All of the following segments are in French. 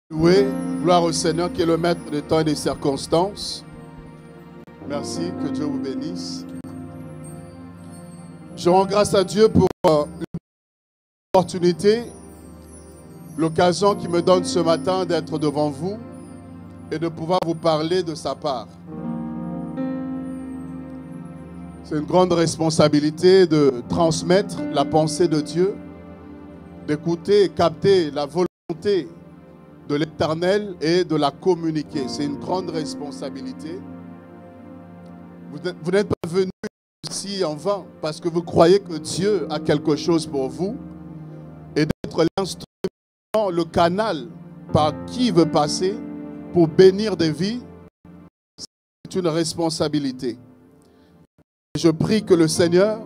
Loué, gloire au Seigneur qui est le maître des temps et des circonstances. Merci, que Dieu vous bénisse. Je rends grâce à Dieu pour l'opportunité, l'occasion qu'il me donne ce matin d'être devant vous et de pouvoir vous parler de sa part. C'est une grande responsabilité de transmettre la pensée de Dieu, d'écouter et capter la volonté de l'Éternel et de la communiquer. C'est une grande responsabilité. Vous n'êtes pas venu ici en vain parce que vous croyez que Dieu a quelque chose pour vous et d'être l'instrument, le canal par qui il veut passer pour bénir des vies. C'est une responsabilité. Je prie que le Seigneur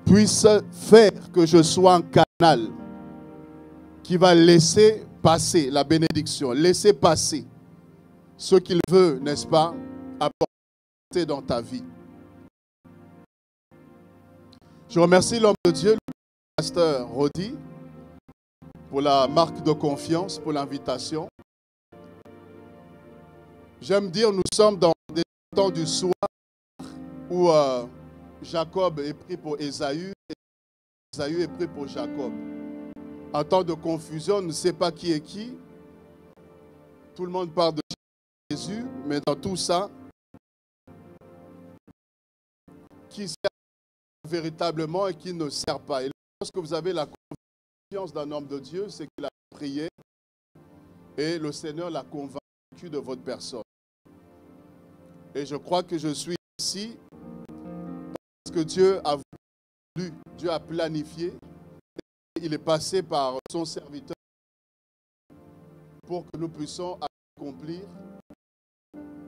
puisse faire que je sois un canal qui va laisser passer la bénédiction, laisser passer ce qu'il veut, n'est-ce pas, apporter dans ta vie. Je remercie l'homme de Dieu, le pasteur Rodi, pour la marque de confiance, pour l'invitation. J'aime dire, nous sommes dans des temps du soir où Jacob est pris pour Ésaü et Ésaü est pris pour Jacob. En temps de confusion, on ne sait pas qui est qui. Tout le monde parle de Jésus, mais dans tout ça, qui sert véritablement et qui ne sert pas. Et lorsque vous avez la confiance d'un homme de Dieu, c'est qu'il a prié et le Seigneur l'a convaincu de votre personne. Et je crois que je suis ici parce que Dieu a voulu, Dieu a planifié. Il est passé par son serviteur pour que nous puissions accomplir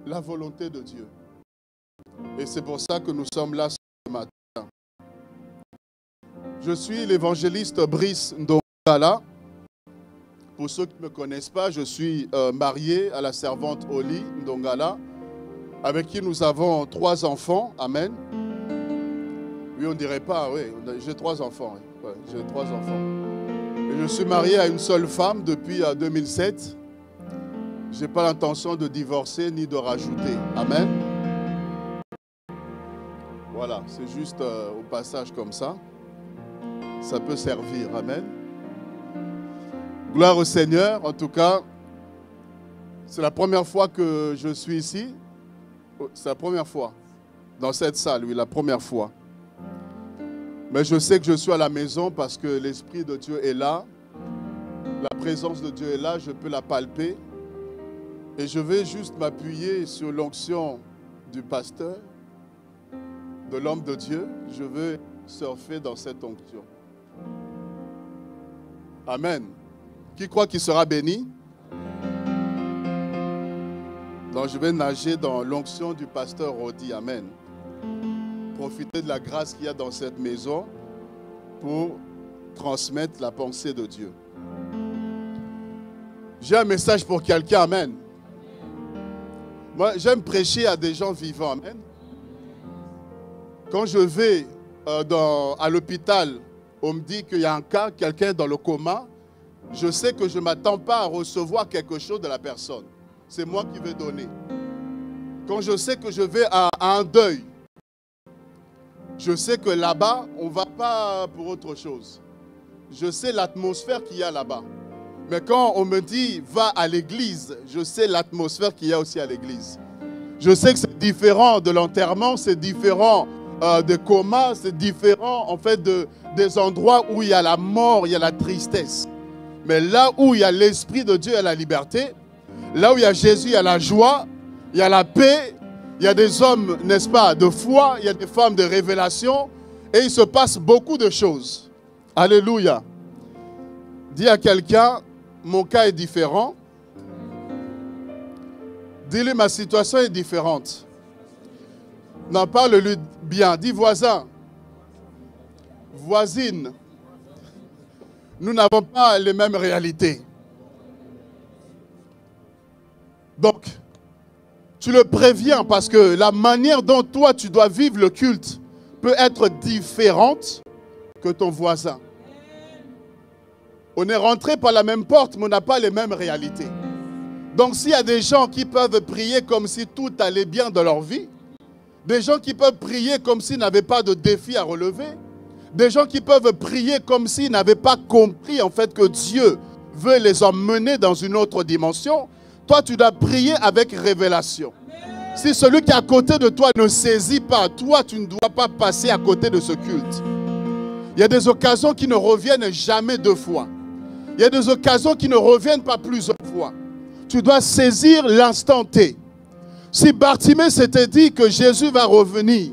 la volonté de Dieu. Et c'est pour ça que nous sommes là ce matin. Je suis l'évangéliste Brice Ndongala. Pour ceux qui ne me connaissent pas, je suis marié à la servante Oli Ndongala, avec qui nous avons 3 enfants. Amen. Oui, on ne dirait pas, oui, j'ai 3 enfants. Oui. Ouais, j'ai 3 enfants. Et je suis marié à une seule femme depuis 2007. Je n'ai pas l'intention de divorcer ni de rajouter. Amen. Voilà, c'est juste au passage comme ça. Ça peut servir. Amen. Gloire au Seigneur. En tout cas, c'est la première fois que je suis ici. C'est la première fois dans cette salle, oui, la première fois. Mais je sais que je suis à la maison parce que l'Esprit de Dieu est là. La présence de Dieu est là, je peux la palper. Et je vais juste m'appuyer sur l'onction du pasteur, de l'homme de Dieu. Je veux surfer dans cette onction. Amen. Qui croit qu'il sera béni? Donc je vais nager dans l'onction du pasteur Rodi. Amen. Profiter de la grâce qu'il y a dans cette maison pour transmettre la pensée de Dieu. J'ai un message pour quelqu'un, amen. Moi, j'aime prêcher à des gens vivants, amen. Quand je vais à l'hôpital, on me dit qu'il y a un cas, quelqu'un dans le coma, je sais que je ne m'attends pas à recevoir quelque chose de la personne. C'est moi qui vais donner. Quand je sais que je vais à un deuil, je sais que là-bas, on ne va pas pour autre chose. Je sais l'atmosphère qu'il y a là-bas. Mais quand on me dit « va à l'église », je sais l'atmosphère qu'il y a aussi à l'église. Je sais que c'est différent de l'enterrement, c'est différent des comas, c'est différent en fait des endroits où il y a la mort, il y a la tristesse. Mais là où il y a l'Esprit de Dieu, il y a la liberté. Là où il y a Jésus, il y a la joie, il y a la paix. Il y a des hommes, n'est-ce pas, de foi, il y a des femmes de révélation, et il se passe beaucoup de choses. Alléluia. Dis à quelqu'un, mon cas est différent. Dis-lui, ma situation est différente. Non, parle-lui bien. Dis voisin, voisine. Nous n'avons pas les mêmes réalités. Donc, tu le préviens parce que la manière dont toi tu dois vivre le culte peut être différente que ton voisin. On est rentré par la même porte, mais on n'a pas les mêmes réalités. Donc s'il y a des gens qui peuvent prier comme si tout allait bien dans leur vie, des gens qui peuvent prier comme s'ils n'avaient pas de défi à relever, des gens qui peuvent prier comme s'ils n'avaient pas compris en fait que Dieu veut les emmener dans une autre dimension, toi tu dois prier avec révélation. Si celui qui est à côté de toi ne saisit pas, toi tu ne dois pas passer à côté de ce culte. Il y a des occasions qui ne reviennent jamais deux fois. Il y a des occasions qui ne reviennent pas plusieurs fois. Tu dois saisir l'instant T. Si Bartimée s'était dit que Jésus va revenir,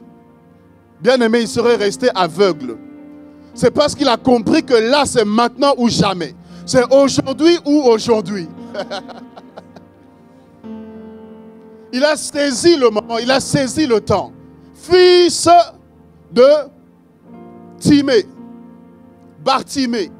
bien aimé, il serait resté aveugle. C'est parce qu'il a compris que là, c'est maintenant ou jamais. C'est aujourd'hui ou aujourd'hui. Il a saisi le moment, il a saisi le temps. Fils de Timée, Bartimée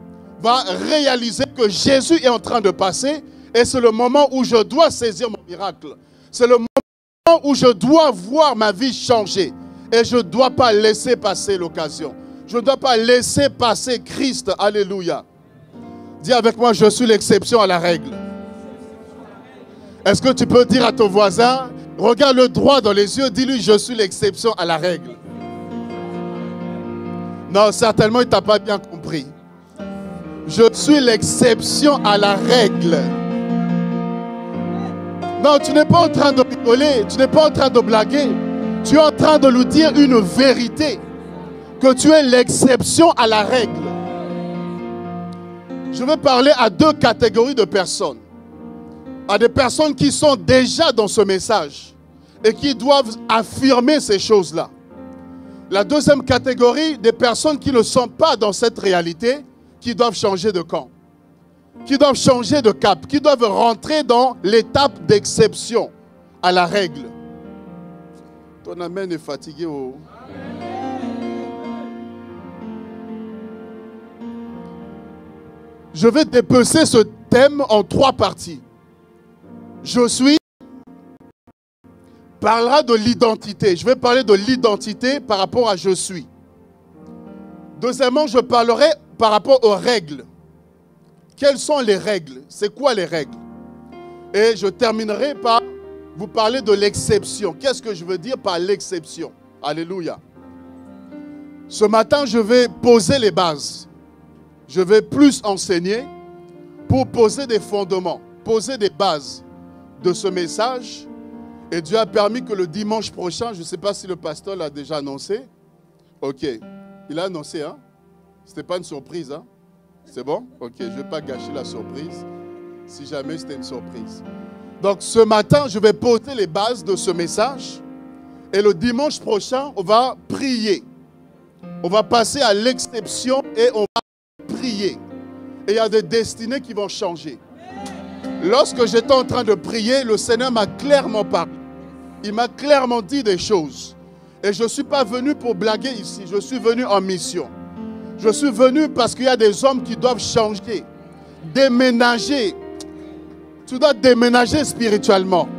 va réaliser que Jésus est en train de passer et c'est le moment où je dois saisir mon miracle. C'est le moment où je dois voir ma vie changer et je ne dois pas laisser passer l'occasion. Je ne dois pas laisser passer Christ. Alléluia. Dis avec moi, je suis l'exception à la règle. Est-ce que tu peux dire à ton voisin, regarde-le droit dans les yeux, dis-lui, je suis l'exception à la règle. Non, certainement, il ne t'a pas bien compris. Je suis l'exception à la règle. Non, tu n'es pas en train de rigoler, tu n'es pas en train de blaguer. Tu es en train de lui dire une vérité. Que tu es l'exception à la règle. Je veux parler à deux catégories de personnes. À des personnes qui sont déjà dans ce message et qui doivent affirmer ces choses-là. La deuxième catégorie, des personnes qui ne sont pas dans cette réalité, qui doivent changer de camp, qui doivent changer de cap, qui doivent rentrer dans l'étape d'exception à la règle. Ton amen est fatigué. Oh. Je vais dépecer ce thème en trois parties. Je suis parlera de l'identité. Je vais parler de l'identité par rapport à je suis. Deuxièmement, je parlerai par rapport aux règles. Quelles sont les règles? C'est quoi les règles? Et je terminerai par vous parler de l'exception. Qu'est-ce que je veux dire par l'exception? Alléluia. Ce matin, je vais poser les bases. Je vais plus enseigner pour poser des fondements, poser des bases de ce message. Et Dieu a permis que le dimanche prochain, je ne sais pas si le pasteur l'a déjà annoncé. Ok, il a annoncé, hein? Ce n'était pas une surprise, hein? C'est bon? Ok, je ne vais pas gâcher la surprise, si jamais c'était une surprise. Donc ce matin, je vais poser les bases de ce message. Et le dimanche prochain, on va prier. On va passer à l'exception et on va prier. Et il y a des destinées qui vont changer. Lorsque j'étais en train de prier, le Seigneur m'a clairement parlé. Il m'a clairement dit des choses. Et je ne suis pas venu pour blaguer ici. Je suis venu en mission. Je suis venu parce qu'il y a des hommes qui doivent changer, déménager. Tu dois déménager spirituellement.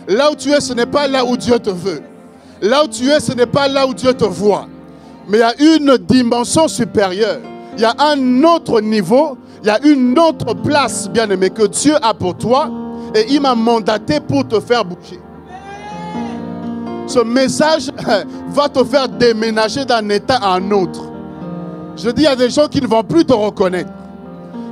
Là où tu es, ce n'est pas là où Dieu te veut. Là où tu es, ce n'est pas là où Dieu te voit. Mais il y a une dimension supérieure. Il y a un autre niveau. Il y a une autre place, bien-aimé, que Dieu a pour toi. Et il m'a mandaté pour te faire bouger. Ce message va te faire déménager d'un état à un autre. Je dis, il y a des gens qui ne vont plus te reconnaître.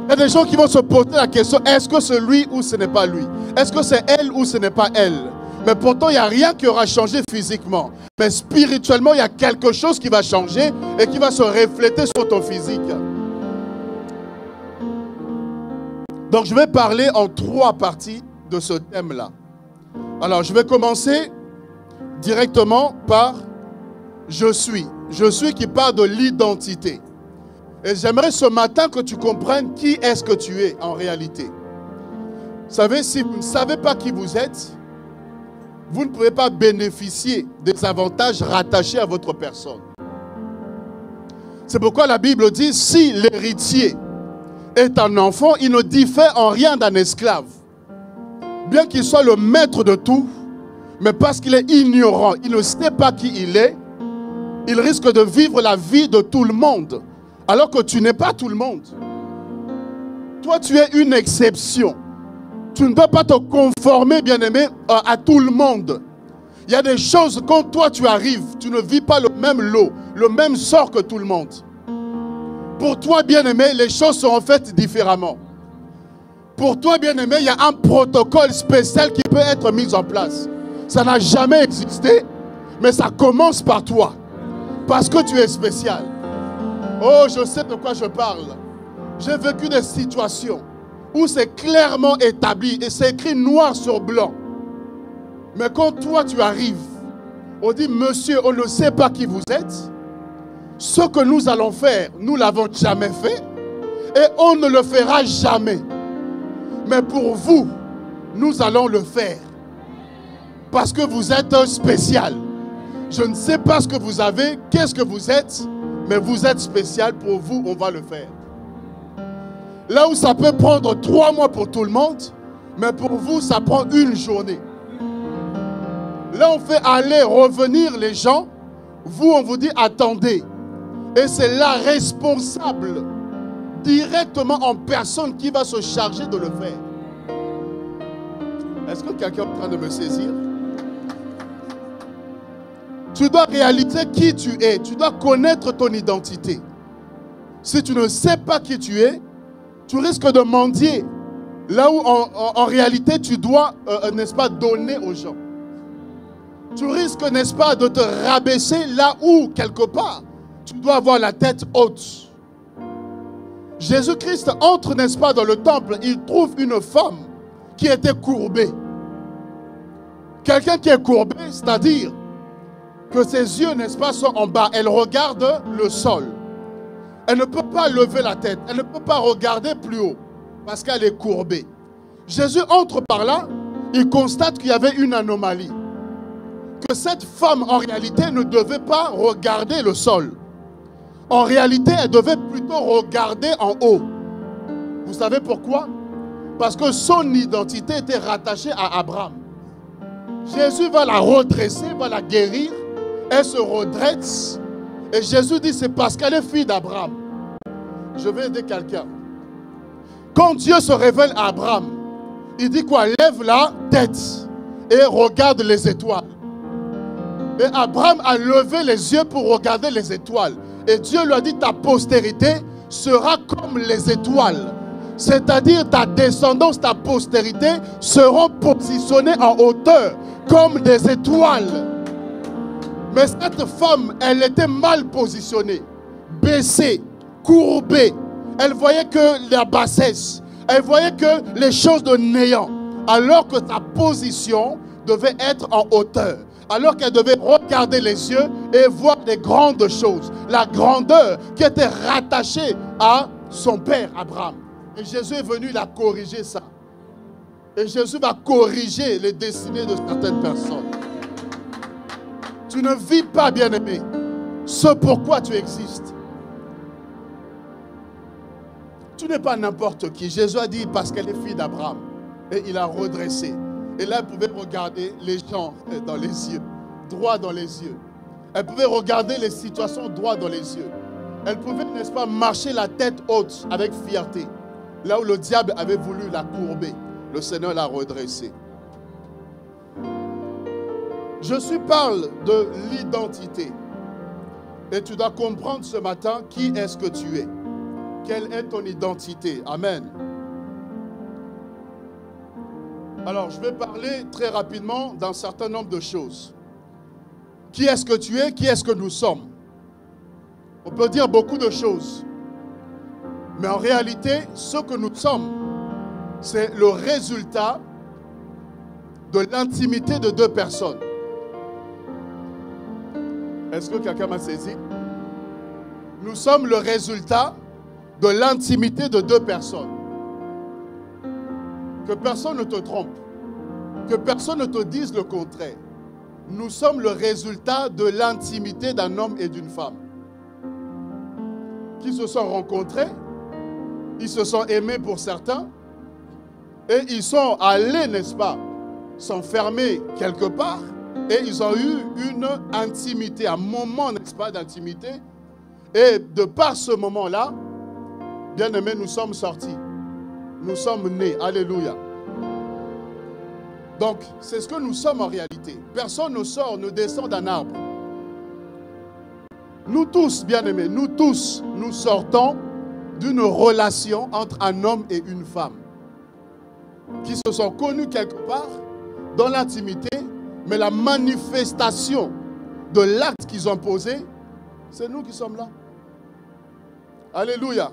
Il y a des gens qui vont se poser la question, est-ce que c'est lui ou ce n'est pas lui? Est-ce que c'est elle ou ce n'est pas elle? Mais pourtant, il n'y a rien qui aura changé physiquement. Mais spirituellement, il y a quelque chose qui va changer et qui va se refléter sur ton physique. Donc, je vais parler en trois parties de ce thème-là. Alors, je vais commencer directement par « Je suis ». « Je suis » qui parle de l'identité. Et j'aimerais ce matin que tu comprennes qui est-ce que tu es en réalité. Vous savez, si vous ne savez pas qui vous êtes, vous ne pouvez pas bénéficier des avantages rattachés à votre personne. C'est pourquoi la Bible dit, si l'héritier est un enfant, il ne diffère en rien d'un esclave. Bien qu'il soit le maître de tout, mais parce qu'il est ignorant, il ne sait pas qui il est, il risque de vivre la vie de tout le monde, alors que tu n'es pas tout le monde. Toi, tu es une exception. Tu ne dois pas te conformer, bien-aimé, à tout le monde. Il y a des choses, quand toi tu arrives, tu ne vis pas le même lot, le même sort que tout le monde. Pour toi, bien-aimé, les choses seront faites différemment. Pour toi, bien-aimé, il y a un protocole spécial qui peut être mis en place. Ça n'a jamais existé, mais ça commence par toi. Parce que tu es spécial. Oh, je sais de quoi je parle. J'ai vécu des situations où c'est clairement établi et c'est écrit noir sur blanc. Mais quand toi tu arrives, on dit, monsieur, on ne sait pas qui vous êtes. Ce que nous allons faire, nous ne l'avons jamais fait et on ne le fera jamais. Mais pour vous, nous allons le faire. Parce que vous êtes un spécial. Je ne sais pas ce que vous avez, qu'est-ce que vous êtes, mais vous êtes spécial. Pour vous, on va le faire. Là où ça peut prendre 3 mois pour tout le monde, mais pour vous, ça prend une journée. Là, on fait aller, revenir les gens. Vous, on vous dit, attendez. Et c'est la responsable, directement en personne, qui va se charger de le faire. Est-ce que quelqu'un est en train de me saisir? Tu dois réaliser qui tu es. Tu dois connaître ton identité. Si tu ne sais pas qui tu es, tu risques de mendier. Là où, en réalité, tu dois, n'est-ce pas, donner aux gens. Tu risques, n'est-ce pas, de te rabaisser là où, quelque part, tu dois avoir la tête haute. Jésus-Christ entre, n'est-ce pas, dans le temple. Il trouve une femme qui était courbée. Quelqu'un qui est courbé, c'est-à-dire que ses yeux, n'est-ce pas, sont en bas. Elle regarde le sol. Elle ne peut pas lever la tête. Elle ne peut pas regarder plus haut parce qu'elle est courbée. Jésus entre par là. Il constate qu'il y avait une anomalie. Que cette femme, en réalité, ne devait pas regarder le sol. En réalité, elle devait plutôt regarder en haut. Vous savez pourquoi? Parce que son identité était rattachée à Abraham. Jésus va la redresser, va la guérir. Elle se redresse. Et Jésus dit, c'est parce qu'elle est fille d'Abraham. Je vais aider quelqu'un. Quand Dieu se révèle à Abraham, il dit quoi? Lève la tête et regarde les étoiles. Et Abraham a levé les yeux pour regarder les étoiles. Et Dieu lui a dit, ta postérité sera comme les étoiles. C'est-à-dire ta descendance, ta postérité seront positionnées en hauteur comme des étoiles. Mais cette femme, elle était mal positionnée, baissée, courbée. Elle voyait que la bassesse. Elle voyait que les choses de néant. Alors que sa position devait être en hauteur. Alors qu'elle devait regarder les yeux et voir des grandes choses. La grandeur qui était rattachée à son père Abraham. Et Jésus est venu la corriger ça. Et Jésus va corriger les destinées de certaines personnes. Tu ne vis pas, bien-aimé, ce pourquoi tu existes. Tu n'es pas n'importe qui. Jésus a dit parce qu'elle est fille d'Abraham. Et il a redressé. Et là, elle pouvait regarder les gens dans les yeux, droit dans les yeux. Elle pouvait regarder les situations droit dans les yeux. Elle pouvait, n'est-ce pas, marcher la tête haute avec fierté. Là où le diable avait voulu la courber, le Seigneur l'a redressée. Je parle de l'identité. Et tu dois comprendre ce matin qui est-ce que tu es. Quelle est ton identité? Amen. Alors, je vais parler très rapidement d'un certain nombre de choses. Qui est-ce que tu es? Qui est-ce que nous sommes? On peut dire beaucoup de choses. Mais en réalité, ce que nous sommes, c'est le résultat de l'intimité de deux personnes. Est-ce que quelqu'un m'a saisi? Nous sommes le résultat de l'intimité de deux personnes. Que personne ne te trompe. Que personne ne te dise le contraire. Nous sommes le résultat de l'intimité d'un homme et d'une femme. Qui se sont rencontrés. Ils se sont aimés pour certains. Et ils sont allés, n'est-ce pas, s'enfermer quelque part. Et ils ont eu une intimité, un moment, n'est-ce pas, d'intimité. Et de par ce moment-là, bien aimés, nous sommes sortis. nous sommes nés. Alléluia. Donc, c'est ce que nous sommes en réalité. Personne ne sort, ne descend d'un arbre. Nous tous, bien-aimés, nous tous, nous sortons d'une relation entre un homme et une femme qui se sont connus quelque part dans l'intimité, mais la manifestation de l'acte qu'ils ont posé, c'est nous qui sommes là. Alléluia.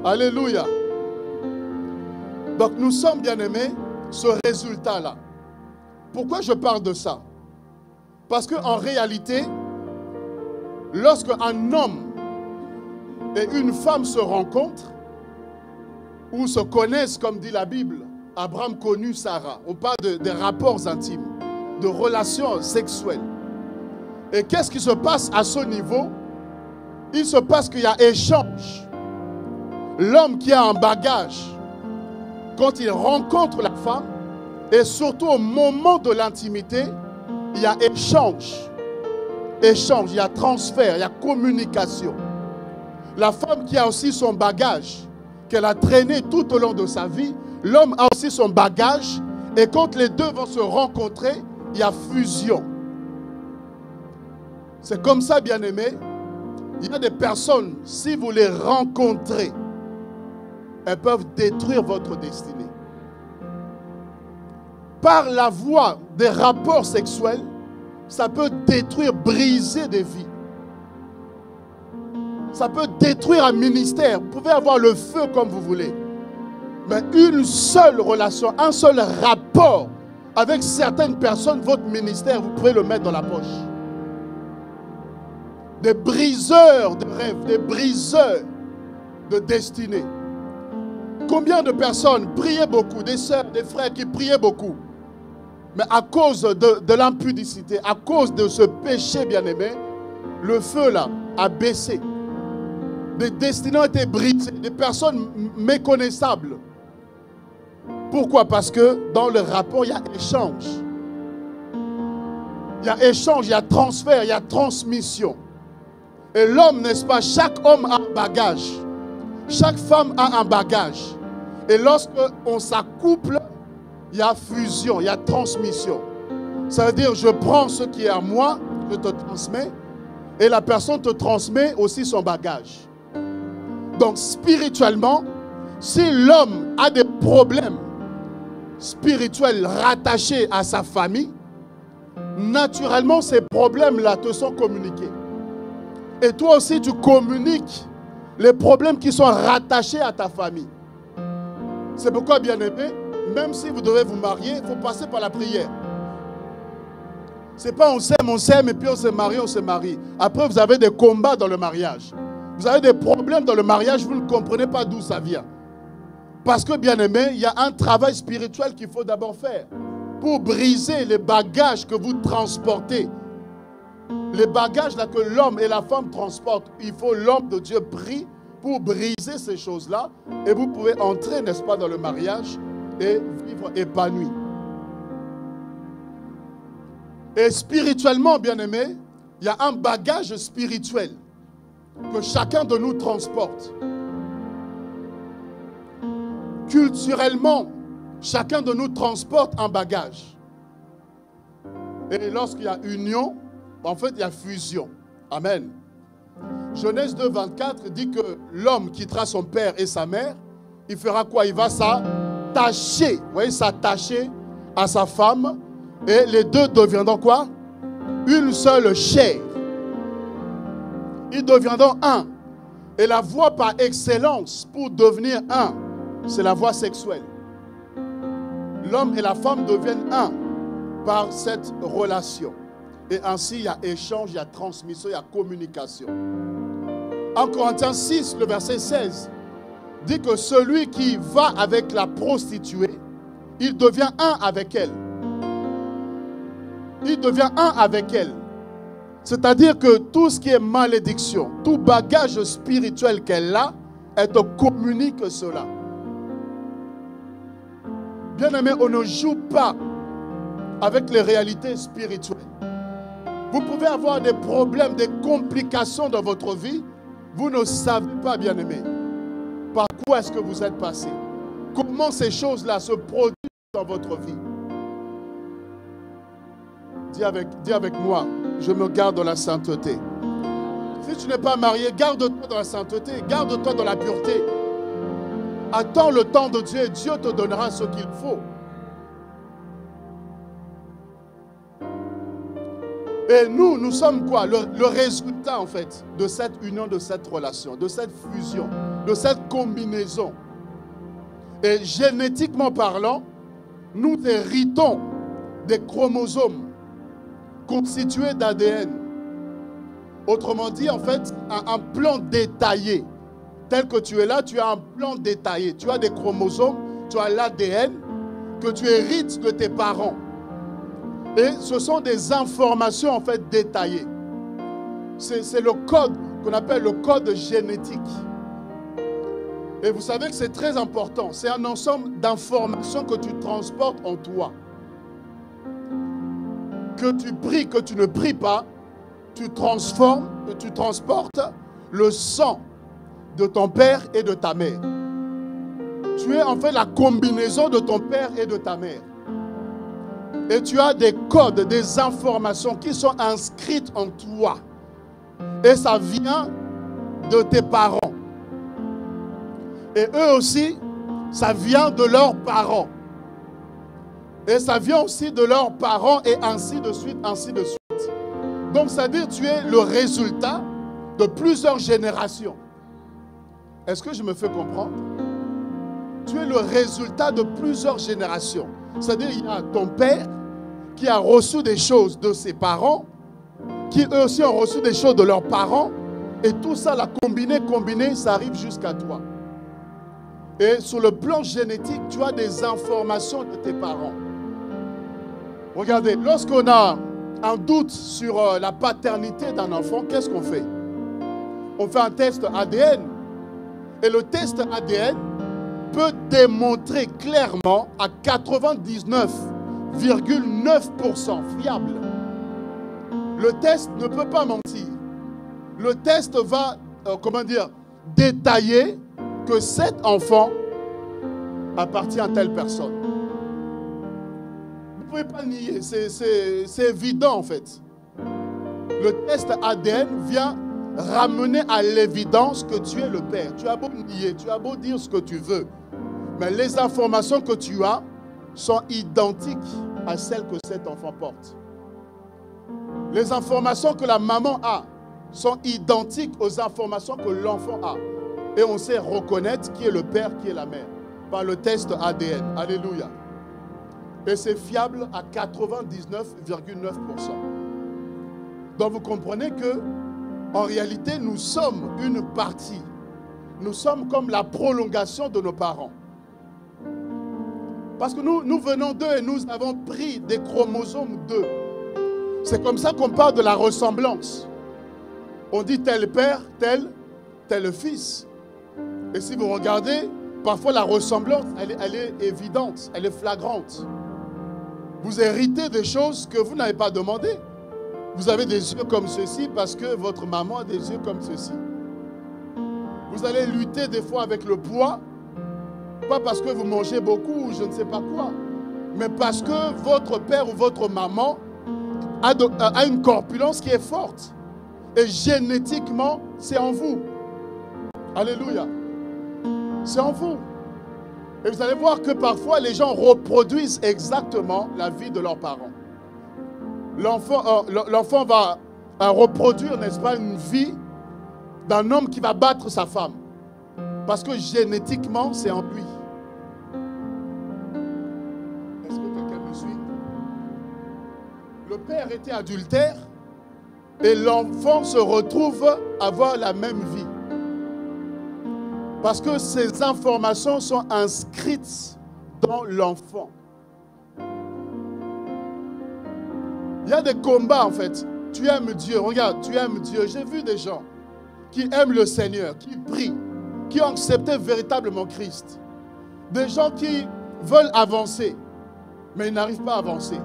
Alléluia. Donc nous sommes, bien-aimés, ce résultat-là. Pourquoi je parle de ça? Parce qu'en réalité, lorsque un homme et une femme se rencontrent, ou se connaissent, comme dit la Bible, Abraham connut Sarah. On parle des rapports intimes, de relations sexuelles. Et qu'est-ce qui se passe à ce niveau? Il se passe qu'il y a échange. L'homme qui a un bagage, quand il rencontre la femme, et surtout au moment de l'intimité, il y a échange. Échange, il y a transfert, il y a communication. La femme qui a aussi son bagage, qu'elle a traîné tout au long de sa vie, l'homme a aussi son bagage, et quand les deux vont se rencontrer, il y a fusion. C'est comme ça, bien-aimés, il y a des personnes, si vous les rencontrez, elles peuvent détruire votre destinée. Par la voie des rapports sexuels, ça peut détruire, briser des vies. Ça peut détruire un ministère. Vous pouvez avoir le feu comme vous voulez. Mais une seule relation, un seul rapport avec certaines personnes, votre ministère, vous pouvez le mettre dans la poche. Des briseurs de rêves, des briseurs de destinée. Combien de personnes priaient beaucoup, des sœurs, des frères qui priaient beaucoup, mais à cause de l'impudicité, à cause de ce péché bien-aimé, le feu là a baissé. Des destinées ont été brisées, des personnes méconnaissables. Pourquoi? Parce que dans le rapport, il y a échange. Il y a échange, il y a transfert, il y a transmission. Et l'homme, n'est-ce pas, chaque homme a un bagage. Chaque femme a un bagage. Et lorsque on s'accouple, il y a fusion, il y a transmission. Ça veut dire, je prends ce qui est à moi, je te transmets, et la personne te transmet aussi son bagage. Donc, spirituellement, si l'homme a des problèmes spirituels rattachés à sa famille, naturellement, ces problèmes-là te sont communiqués. Et toi aussi, tu communiques les problèmes qui sont rattachés à ta famille. C'est pourquoi, bien-aimé, même si vous devez vous marier, il faut passer par la prière. Ce n'est pas on s'aime, et puis on se marie, on se marie. Après, vous avez des combats dans le mariage. Vous avez des problèmes dans le mariage, vous ne comprenez pas d'où ça vient. Parce que, bien-aimé, il y a un travail spirituel qu'il faut d'abord faire pour briser les bagages que vous transportez. Les bagages là que l'homme et la femme transportent, il faut l'homme de Dieu prie pour briser ces choses-là. Et vous pouvez entrer, n'est-ce pas, dans le mariage et vivre épanoui. Et spirituellement, bien-aimé, il y a un bagage spirituel que chacun de nous transporte. Culturellement, chacun de nous transporte un bagage. Et lorsqu'il y a union, en fait, il y a fusion. Amen. Genèse 2, 24 dit que l'homme quittera son père et sa mère. Il fera quoi? Il va s'attacher. Vous voyez, s'attacher à sa femme. Et les deux deviendront quoi? Une seule chair. Ils deviendront un. Et la voie par excellence pour devenir un, c'est la voie sexuelle. L'homme et la femme deviennent un par cette relation. Et ainsi, il y a échange, il y a transmission, il y a communication. En Corinthiens 6, le verset 16, dit que celui qui va avec la prostituée, il devient un avec elle. Il devient un avec elle. C'est-à-dire que tout ce qui est malédiction, tout bagage spirituel qu'elle a, elle te communique cela. Bien-aimé, on ne joue pas avec les réalités spirituelles. Vous pouvez avoir des problèmes, des complications dans votre vie. Vous ne savez pas, bien-aimé, par quoi est-ce que vous êtes passé. comment ces choses-là se produisent dans votre vie. Dis avec moi, je me garde dans la sainteté. Si tu n'es pas marié, garde-toi dans la sainteté, garde-toi dans la pureté. Attends le temps de Dieu et Dieu te donnera ce qu'il faut. Et nous sommes quoi? Le résultat en fait de cette union, de cette relation, de cette fusion, de cette combinaison. Et génétiquement parlant, nous héritons des chromosomes constitués d'ADN. Autrement dit, en fait, un plan détaillé. Tel que tu es là, tu as un plan détaillé. Tu as des chromosomes, tu as l'ADN que tu hérites de tes parents. Et ce sont des informations en fait détaillées. C'est le code qu'on appelle le code génétique. Et vous savez que c'est très important. C'est un ensemble d'informations que tu transportes en toi. Que tu pries, que tu ne pries pas, tu transformes, tu transportes le sang de ton père et de ta mère. Tu es en fait la combinaison de ton père et de ta mère. Et tu as des codes, des informations qui sont inscrites en toi. Et ça vient de tes parents. Et eux aussi, ça vient de leurs parents. Et ça vient aussi de leurs parents et ainsi de suite, ainsi de suite. Donc, ça veut dire que tu es le résultat de plusieurs générations. Est-ce que je me fais comprendre? Tu es le résultat de plusieurs générations. C'est-à-dire qu'il y a ton père qui a reçu des choses de ses parents, qui eux aussi ont reçu des choses de leurs parents, et tout ça, la combiné, ça arrive jusqu'à toi. Et sur le plan génétique, tu as des informations de tes parents. Regardez, lorsqu'on a un doute sur la paternité d'un enfant, qu'est-ce qu'on fait? On fait un test ADN. Et le test ADN peut démontrer clairement à 99,9% fiable. Le test ne peut pas mentir. Le test va, détailler que cet enfant appartient à telle personne. Vous ne pouvez pas nier, c'est évident en fait. Le test ADN vient ramener à l'évidence que tu es le père. Tu as beau nier, tu as beau dire ce que tu veux, mais les informations que tu as sont identiques à celles que cet enfant porte. Les informations que la maman a sont identiques aux informations que l'enfant a. Et on sait reconnaître qui est le père, qui est la mère, par le test ADN. Alléluia. Et c'est fiable à 99,9%. Donc vous comprenez que, en réalité, nous sommes une partie. Nous sommes comme la prolongation de nos parents. Parce que nous venons d'eux et nous avons pris des chromosomes d'eux. C'est comme ça qu'on parle de la ressemblance. On dit tel père, tel fils. Et si vous regardez, parfois la ressemblance, elle est évidente, elle est flagrante. Vous héritez des choses que vous n'avez pas demandées. Vous avez des yeux comme ceci parce que votre maman a des yeux comme ceci. Vous allez lutter des fois avec le poids, pas parce que vous mangez beaucoup ou je ne sais pas quoi, mais parce que votre père ou votre maman a une corpulence qui est forte. Et génétiquement, c'est en vous. Alléluia. C'est en vous. Et vous allez voir que parfois, les gens reproduisent exactement la vie de leurs parents. L'enfant va reproduire, n'est-ce pas, une vie d'un homme qui va battre sa femme. Parce que génétiquement, c'est en lui. Est-ce que quelqu'un me suit? Le père était adultère et l'enfant se retrouve à avoir la même vie. Parce que ces informations sont inscrites dans l'enfant. Il y a des combats en fait. Tu aimes Dieu, regarde, tu aimes Dieu. J'ai vu des gens qui aiment le Seigneur, qui prient, qui ont accepté véritablement Christ. Des gens qui veulent avancer, mais ils n'arrivent pas à avancer.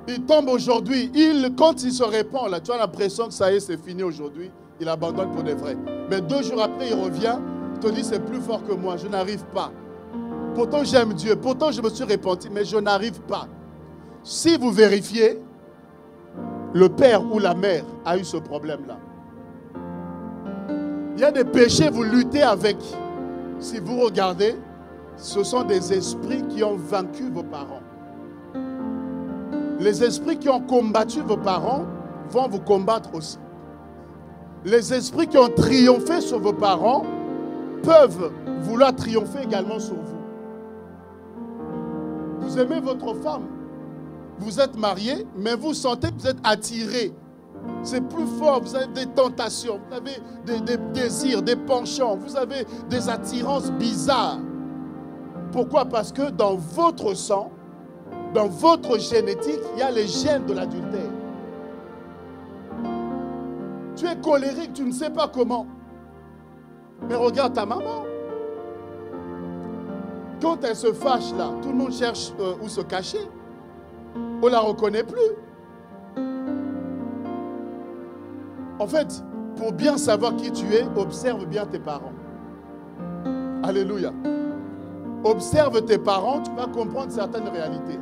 Ils tombent aujourd'hui, quand il se répand, là, tu as l'impression que ça y est, c'est fini aujourd'hui, il abandonne pour de vrai. Mais 2 jours après, il revient, il te dit, c'est plus fort que moi, je n'arrive pas. Pourtant j'aime Dieu, pourtant je me suis repenti, mais je n'arrive pas. Si vous vérifiez, le père ou la mère a eu ce problème-là. Il y a des péchés, vous luttez avec. Si vous regardez, ce sont des esprits qui ont vaincu vos parents. Les esprits qui ont combattu vos parents vont vous combattre aussi. Les esprits qui ont triomphé sur vos parents peuvent vouloir triompher également sur vous. Vous aimez votre femme, vous êtes marié, mais vous sentez que vous êtes attiré. C'est plus fort, vous avez des tentations, vous avez des désirs, des penchants, vous avez des attirances bizarres. Pourquoi? Parce que dans votre sang, dans votre génétique, il y a les gènes de l'adultère. Tu es colérique, tu ne sais pas comment. Mais regarde ta maman. Quand elle se fâche là, tout le monde cherche où se cacher. On ne la reconnaît plus. En fait, pour bien savoir qui tu es, observe bien tes parents. Alléluia. Observe tes parents, tu vas comprendre certaines réalités.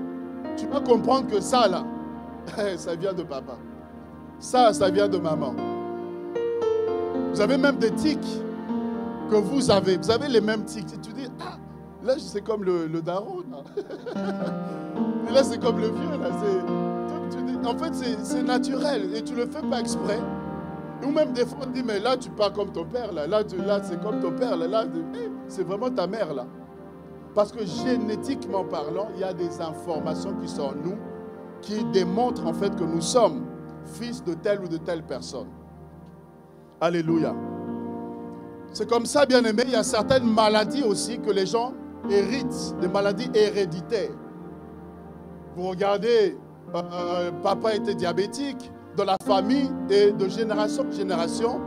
Tu vas comprendre que ça là, ça vient de papa. Ça vient de maman. Vous avez même des tics que vous avez. Vous avez les mêmes tics. Et tu dis, ah, là c'est comme le daron. Là, là c'est comme le vieux. Là. En fait, c'est naturel. Et tu ne le fais pas exprès. Ou même des fois, on dit, mais là, tu parles comme ton père. Là c'est comme ton père. Là c'est vraiment ta mère. Là. Parce que génétiquement parlant, il y a des informations qui sont en nous qui démontrent en fait que nous sommes fils de telle ou de telle personne. Alléluia. C'est comme ça, bien aimé, il y a certaines maladies aussi que les gens héritent, des maladies héréditaires. Vous regardez, papa était diabétique, dans la famille et de génération en génération,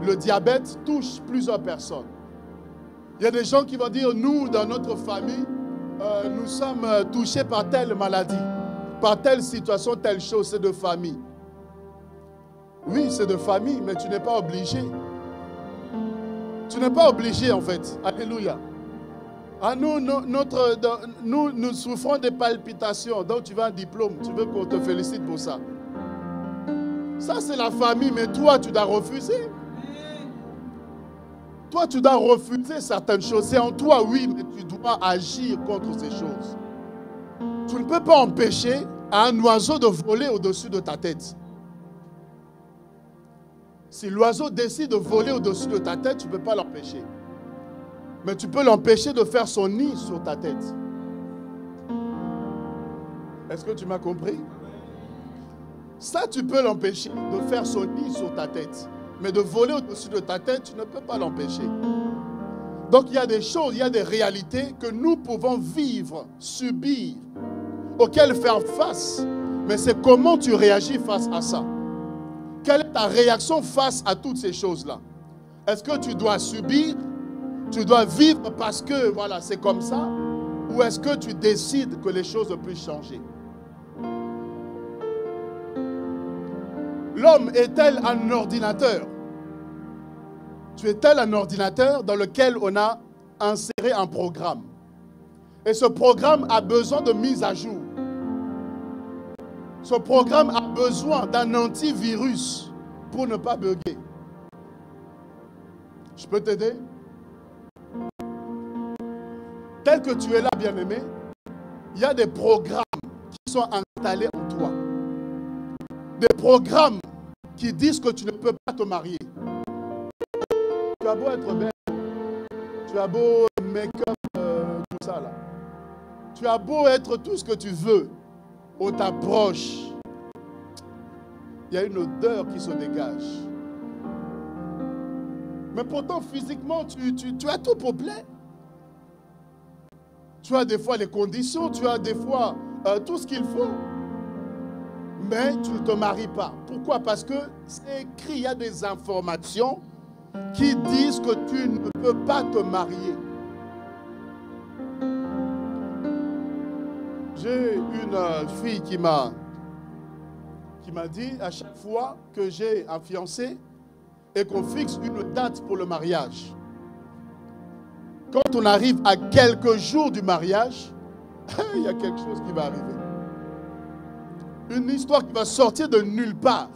le diabète touche plusieurs personnes. Il y a des gens qui vont dire, nous, dans notre famille, nous sommes touchés par telle maladie, par telle situation, telle chose, c'est de famille. Oui, c'est de famille, mais tu n'es pas obligé. Tu n'es pas obligé, en fait. Alléluia. À nous, nous souffrons des palpitations, donc tu veux un diplôme, tu veux qu'on te félicite pour ça. Ça, c'est la famille, mais toi, tu dois refuser. Toi, tu dois refuser certaines choses. C'est en toi, oui, mais tu dois agir contre ces choses. Tu ne peux pas empêcher un oiseau de voler au-dessus de ta tête. Si l'oiseau décide de voler au-dessus de ta tête, tu ne peux pas l'empêcher. Mais tu peux l'empêcher de faire son nid sur ta tête. Est-ce que tu m'as compris? Ça, tu peux l'empêcher de faire son nid sur ta tête. Mais de voler au-dessus de ta tête, tu ne peux pas l'empêcher. Donc, il y a des choses, il y a des réalités que nous pouvons vivre, subir, auxquelles faire face. Mais c'est comment tu réagis face à ça. Quelle est ta réaction face à toutes ces choses-là? Est-ce que tu dois subir? Tu dois vivre parce que, voilà, c'est comme ça? Ou est-ce que tu décides que les choses puissent changer? L'homme est-elle un ordinateur? Tu es tel un ordinateur dans lequel on a inséré un programme. Et ce programme a besoin de mise à jour. Ce programme a besoin d'un antivirus pour ne pas bugger. Je peux t'aider? Tel que tu es là, bien-aimé, il y a des programmes qui sont installés en toi. Des programmes qui disent que tu ne peux pas te marier. Tu as beau être belle, tu as beau make-up, tout ça là. Tu as beau être tout ce que tu veux. On t'approche, il y a une odeur qui se dégage. Mais pourtant, physiquement, tu as tout pour plaire. Tu as des fois les conditions, tu as des fois tout ce qu'il faut. Mais tu ne te maries pas. Pourquoi? Parce que c'est écrit, il y a des informations qui disent que tu ne peux pas te marier. J'ai une fille qui m'a dit à chaque fois que j'ai un fiancé et qu'on fixe une date pour le mariage, quand on arrive à quelques jours du mariage, il y a quelque chose qui va arriver. Une histoire qui va sortir de nulle part.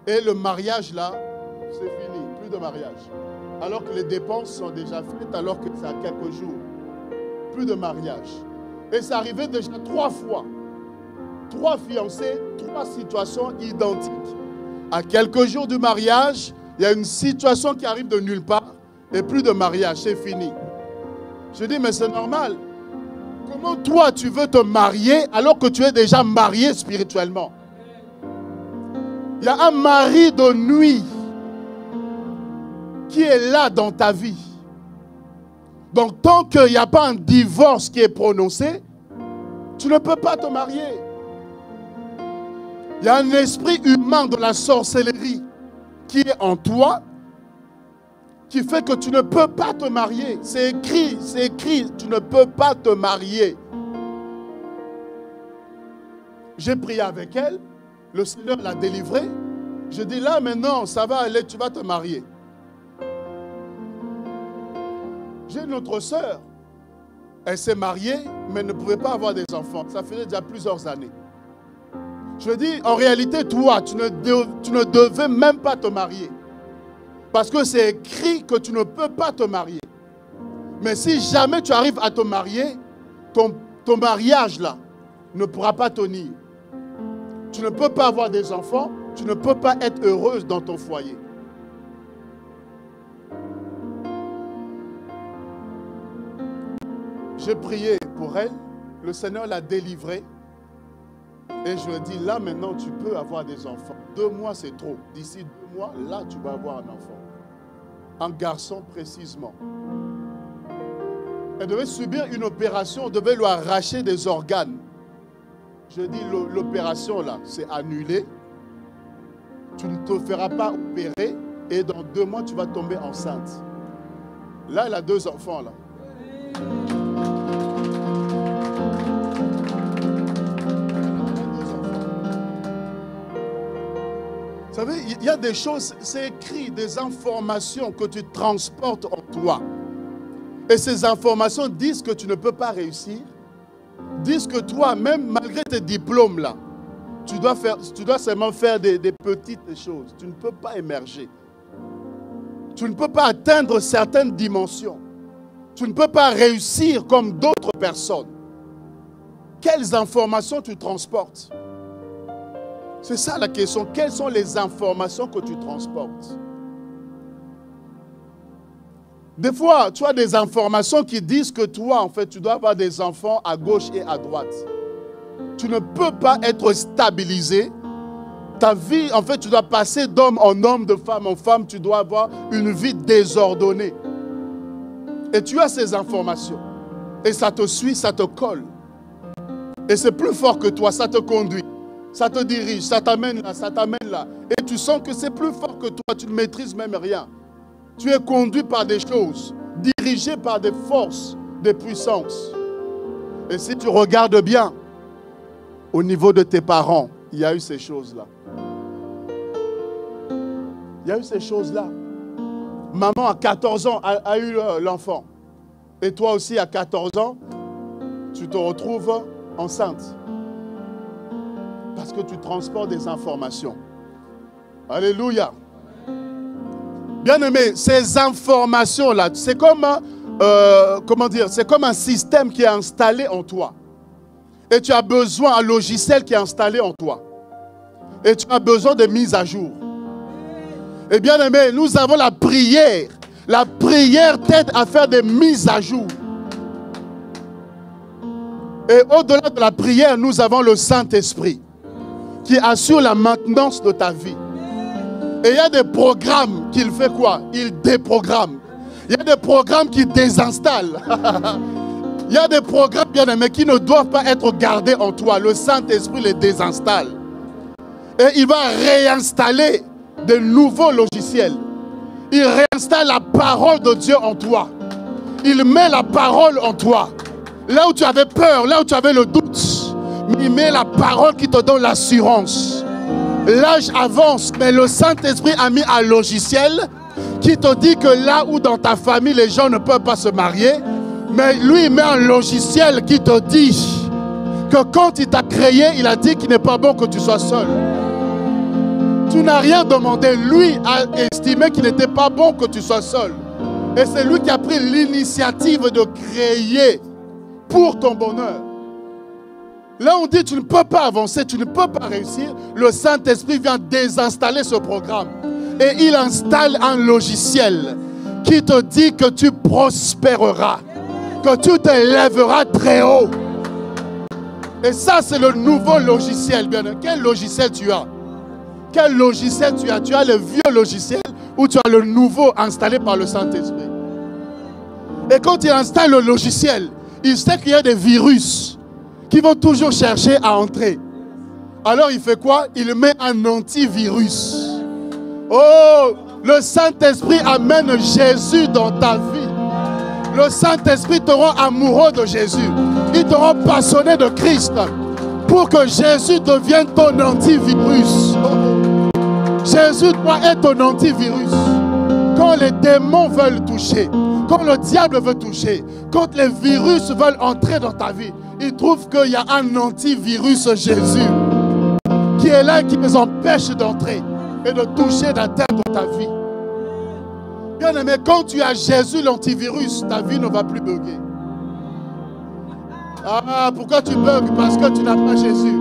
Et le mariage là, c'est fini, plus de mariage. Alors que les dépenses sont déjà faites, alors que c'est à quelques jours. Plus de mariage. Et c'est arrivé déjà 3 fois. 3 fiancés, 3 situations identiques. À quelques jours du mariage, il y a une situation qui arrive de nulle part et plus de mariage, c'est fini. Je dis, mais c'est normal. Comment toi, tu veux te marier alors que tu es déjà marié spirituellement? Il y a un mari de nuit qui est là dans ta vie. Donc, tant qu'il n'y a pas un divorce qui est prononcé, tu ne peux pas te marier. Il y a un esprit humain de la sorcellerie qui est en toi, qui fait que tu ne peux pas te marier. C'est écrit, tu ne peux pas te marier. J'ai prié avec elle, le Seigneur l'a délivrée. Je dis là maintenant, ça va aller, tu vas te marier. J'ai une autre sœur, elle s'est mariée, mais ne pouvait pas avoir des enfants. Ça faisait déjà plusieurs années. Je dis, en réalité, toi, tu ne devais même pas te marier. Parce que c'est écrit que tu ne peux pas te marier. Mais si jamais tu arrives à te marier, ton mariage là ne pourra pas tenir. Tu ne peux pas avoir des enfants, tu ne peux pas être heureuse dans ton foyer. J'ai prié pour elle, le Seigneur l'a délivrée. Et je lui ai dit, là maintenant tu peux avoir des enfants. 2 mois c'est trop. D'ici 2 mois, là tu vas avoir un enfant. Un garçon précisément. Elle devait subir une opération, on devait lui arracher des organes. Je dis, l'opération là, c'est annulé. Tu ne te feras pas opérer et dans 2 mois tu vas tomber enceinte. Là, elle a 2 enfants là. Vous savez, il y a des choses, c'est écrit, des informations que tu transportes en toi. Et ces informations disent que tu ne peux pas réussir. Disent que toi, même malgré tes diplômes là, tu dois seulement faire des petites choses. Tu ne peux pas émerger. Tu ne peux pas atteindre certaines dimensions. Tu ne peux pas réussir comme d'autres personnes. Quelles informations tu transportes? C'est ça la question. Quelles sont les informations que tu transportes? Des fois, tu as des informations qui disent que toi, en fait, tu dois avoir des enfants à gauche et à droite. Tu ne peux pas être stabilisé. Ta vie, en fait, tu dois passer d'homme en homme, de femme en femme. Tu dois avoir une vie désordonnée. Et tu as ces informations. Et ça te suit, ça te colle. Et c'est plus fort que toi, ça te conduit. Ça te dirige, ça t'amène là, ça t'amène là. Et tu sens que c'est plus fort que toi, tu ne maîtrises même rien. Tu es conduit par des choses, dirigé par des forces, des puissances. Et si tu regardes bien, au niveau de tes parents, il y a eu ces choses-là. Il y a eu ces choses-là. Maman à 14 ans a eu l'enfant. Et toi aussi à 14 ans, tu te retrouves enceinte. Parce que tu transportes des informations. Alléluia. Bien-aimé, ces informations-là, c'est comme, comment dire, c'est comme un système qui est installé en toi. Et tu as besoin d'un logiciel qui est installé en toi. Et tu as besoin de mise à jour. Et bien-aimé, nous avons la prière. La prière t'aide à faire des mises à jour. Et au-delà de la prière, nous avons le Saint-Esprit qui assure la maintenance de ta vie. Et il y a des programmes qu'il fait quoi? Il déprogramme. Il y a des programmes qui désinstallent. Il y a des programmes, bien aimés, qui ne doivent pas être gardés en toi. Le Saint-Esprit les désinstalle. Et il va réinstaller de nouveaux logiciels. Il réinstalle la parole de Dieu en toi. Il met la parole en toi. Là où tu avais peur, là où tu avais le doute, il met la parole qui te donne l'assurance. L'âge avance, mais le Saint-Esprit a mis un logiciel qui te dit que là où dans ta famille les gens ne peuvent pas se marier, mais lui il met un logiciel qui te dit que quand il t'a créé, il a dit qu'il n'est pas bon que tu sois seul. Tu n'as rien demandé. Lui a estimé qu'il n'était pas bon que tu sois seul. Et c'est lui qui a pris l'initiative de créer pour ton bonheur. Là, on dit tu ne peux pas avancer, tu ne peux pas réussir. Le Saint-Esprit vient désinstaller ce programme. Et il installe un logiciel qui te dit que tu prospéreras, que tu t'élèveras très haut. Et ça, c'est le nouveau logiciel. Quel logiciel tu as? Quel logiciel tu as? Tu as le vieux logiciel ou tu as le nouveau installé par le Saint-Esprit? Et quand il installe le logiciel, il sait qu'il y a des virus qui vont toujours chercher à entrer. Alors il fait quoi? Il met un antivirus. Oh, le Saint-Esprit amène Jésus dans ta vie. Le Saint-Esprit te rend amoureux de Jésus. Il te rend passionné de Christ pour que Jésus devienne ton antivirus. Jésus doit être ton antivirus. Quand les démons veulent toucher, quand le diable veut toucher, quand les virus veulent entrer dans ta vie, ils trouvent qu'il y a un antivirus Jésus qui est là et qui les empêche d'entrer et de toucher, d'atteindre ta vie. Bien aimé, quand tu as Jésus l'antivirus, ta vie ne va plus bugger. Ah, pourquoi tu bugs? Parce que tu n'as pas Jésus.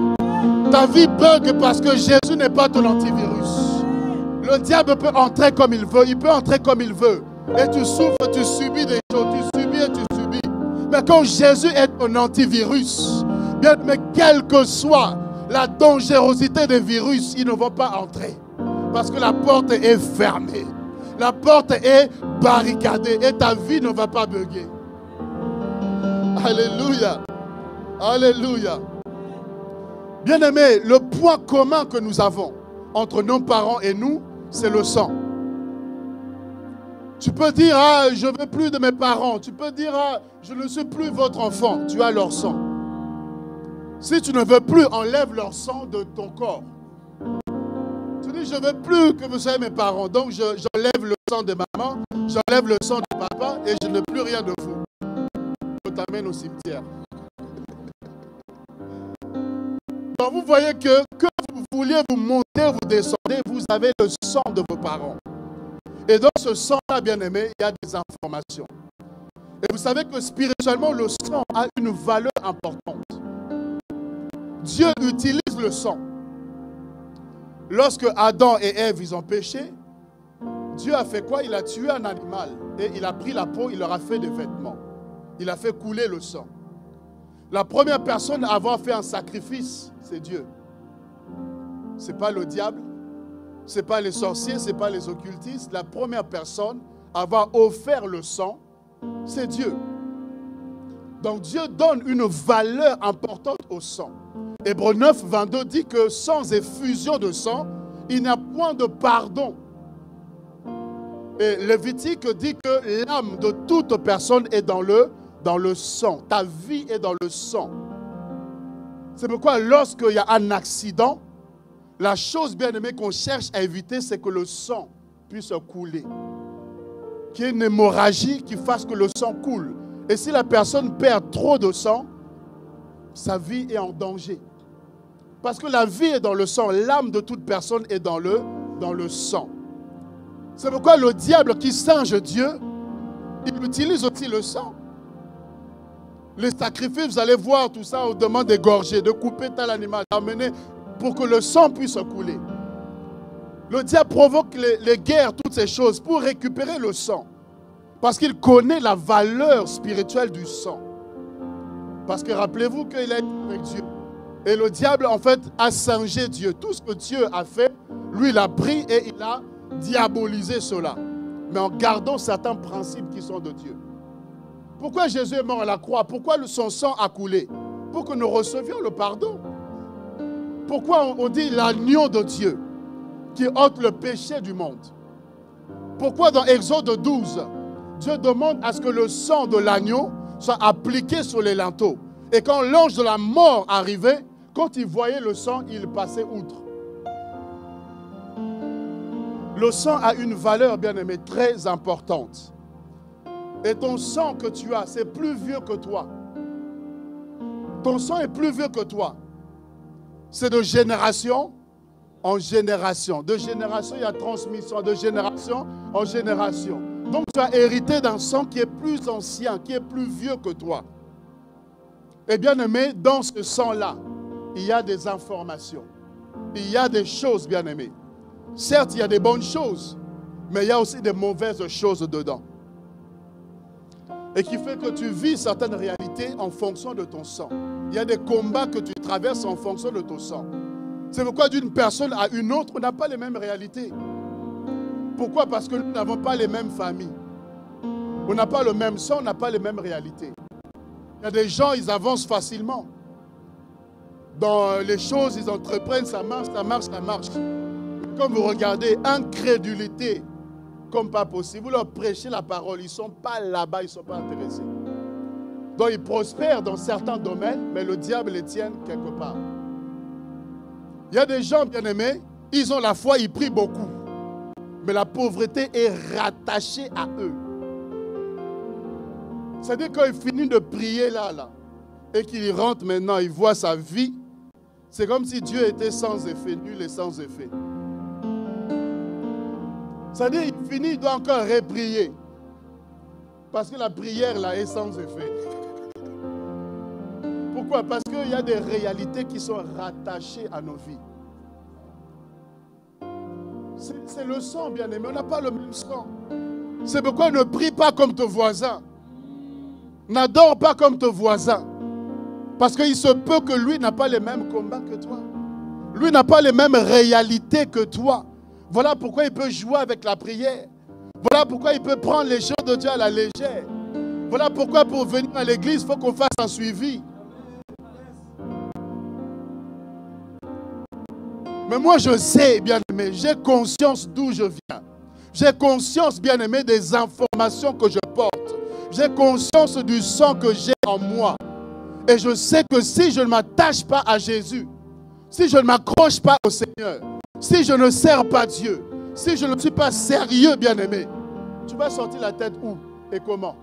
Ta vie bug parce que Jésus n'est pas ton antivirus. Le diable peut entrer comme il veut, il peut entrer comme il veut. Et tu souffres, tu subis des choses, tu subis et tu subis. Mais quand Jésus est ton antivirus, bien, mais quelle que soit la dangerosité des virus, ils ne vont pas entrer. Parce que la porte est fermée. La porte est barricadée et ta vie ne va pas bugger. Alléluia. Alléluia. Bien-aimés, le point commun que nous avons entre nos parents et nous, c'est le sang. Tu peux dire, ah, je ne veux plus de mes parents. Tu peux dire, ah, je ne suis plus votre enfant. Tu as leur sang. Si tu ne veux plus, enlève leur sang de ton corps. Tu dis, je ne veux plus que vous soyez mes parents. Donc, j'enlève le sang de maman, j'enlève le sang de papa et je n'ai plus rien de vous. Je t'amène au cimetière. Donc, vous voyez que vous vouliez vous monter, vous descendez, vous avez le sang de vos parents. Et dans ce sang-là, bien aimé, il y a des informations. Et vous savez que spirituellement, le sang a une valeur importante. Dieu utilise le sang. Lorsque Adam et Ève, ils ont péché, Dieu a fait quoi? Il a tué un animal et il a pris la peau, il leur a fait des vêtements. Il a fait couler le sang. La première personne à avoir fait un sacrifice, c'est Dieu. Ce n'est pas le diable, ce n'est pas les sorciers, ce n'est pas les occultistes. La première personne à avoir offert le sang, c'est Dieu. Donc Dieu donne une valeur importante au sang. Hébreux 9, 22 dit que sans effusion de sang, il n'y a point de pardon. Et Lévitique dit que l'âme de toute personne est dans le sang. Ta vie est dans le sang. C'est pourquoi lorsqu'il y a un accident, la chose bien aimée qu'on cherche à éviter, c'est que le sang puisse couler. Qu'il y ait une hémorragie qui fasse que le sang coule. Et si la personne perd trop de sang, sa vie est en danger. Parce que la vie est dans le sang, l'âme de toute personne est dans le sang. C'est pourquoi le diable qui singe Dieu, il utilise aussi le sang. Les sacrifices, vous allez voir tout ça, on demande d'égorger, de couper tel animal, d'amener pour que le sang puisse couler. Le diable provoque les guerres, toutes ces choses, pour récupérer le sang. Parce qu'il connaît la valeur spirituelle du sang. Parce que rappelez-vous qu'il est avec Dieu. Et le diable, en fait, a singé Dieu. Tout ce que Dieu a fait, lui, il a pris et il a diabolisé cela. Mais en gardant certains principes qui sont de Dieu. Pourquoi Jésus est mort à la croix? Pourquoi son sang a coulé? Pour que nous recevions le pardon. Pourquoi on dit l'agneau de Dieu qui ôte le péché du monde? Pourquoi dans Exode 12, Dieu demande à ce que le sang de l'agneau soit appliqué sur les linteaux? Et quand l'ange de la mort arrivait, quand il voyait le sang, il passait outre. Le sang a une valeur, bien-aimé, très importante. Et ton sang que tu as, c'est plus vieux que toi. Ton sang est plus vieux que toi. C'est de génération en génération. De génération, il y a transmission. De génération en génération. Donc tu as hérité d'un sang qui est plus ancien, qui est plus vieux que toi. Et bien-aimé, dans ce sang-là, il y a des informations. Il y a des choses, bien-aimé. Certes, il y a des bonnes choses, mais il y a aussi des mauvaises choses dedans. Et qui fait que tu vis certaines réalités en fonction de ton sang. Il y a des combats que tu traverses en fonction de ton sang. C'est pourquoi d'une personne à une autre, on n'a pas les mêmes réalités. Pourquoi? Parce que nous n'avons pas les mêmes familles. On n'a pas le même sang, on n'a pas les mêmes réalités. Il y a des gens, ils avancent facilement. Dans les choses, ils entreprennent, ça marche, ça marche, ça marche. Comme vous regardez, incrédulité, comme pas possible. Vous leur prêchez la parole, ils ne sont pas là-bas, ils ne sont pas intéressés. Donc ils prospèrent dans certains domaines, mais le diable les tient quelque part. Il y a des gens bien-aimés, ils ont la foi, ils prient beaucoup. Mais la pauvreté est rattachée à eux. C'est-à-dire quand il finit de prier là, et qu'il rentre maintenant, il voit sa vie, c'est comme si Dieu était sans effet, nul et sans effet. C'est-à-dire il finit, il doit encore reprier. Parce que la prière là est sans effet. Pourquoi? Parce qu'il y a des réalités qui sont rattachées à nos vies. C'est le sang, bien-aimé. On n'a pas le même sang. C'est pourquoi ne prie pas comme ton voisin. N'adore pas comme ton voisin. Parce qu'il se peut que lui n'a pas les mêmes combats que toi. Lui n'a pas les mêmes réalités que toi. Voilà pourquoi il peut jouer avec la prière. Voilà pourquoi il peut prendre les choses de Dieu à la légère. Voilà pourquoi pour venir à l'église, il faut qu'on fasse un suivi. Mais moi je sais, bien-aimé, j'ai conscience d'où je viens. J'ai conscience, bien-aimé, des informations que je porte. J'ai conscience du sang que j'ai en moi. Et je sais que si je ne m'attache pas à Jésus, si je ne m'accroche pas au Seigneur, si je ne sers pas Dieu, si je ne suis pas sérieux, bien-aimé, tu vas sortir la tête où et comment?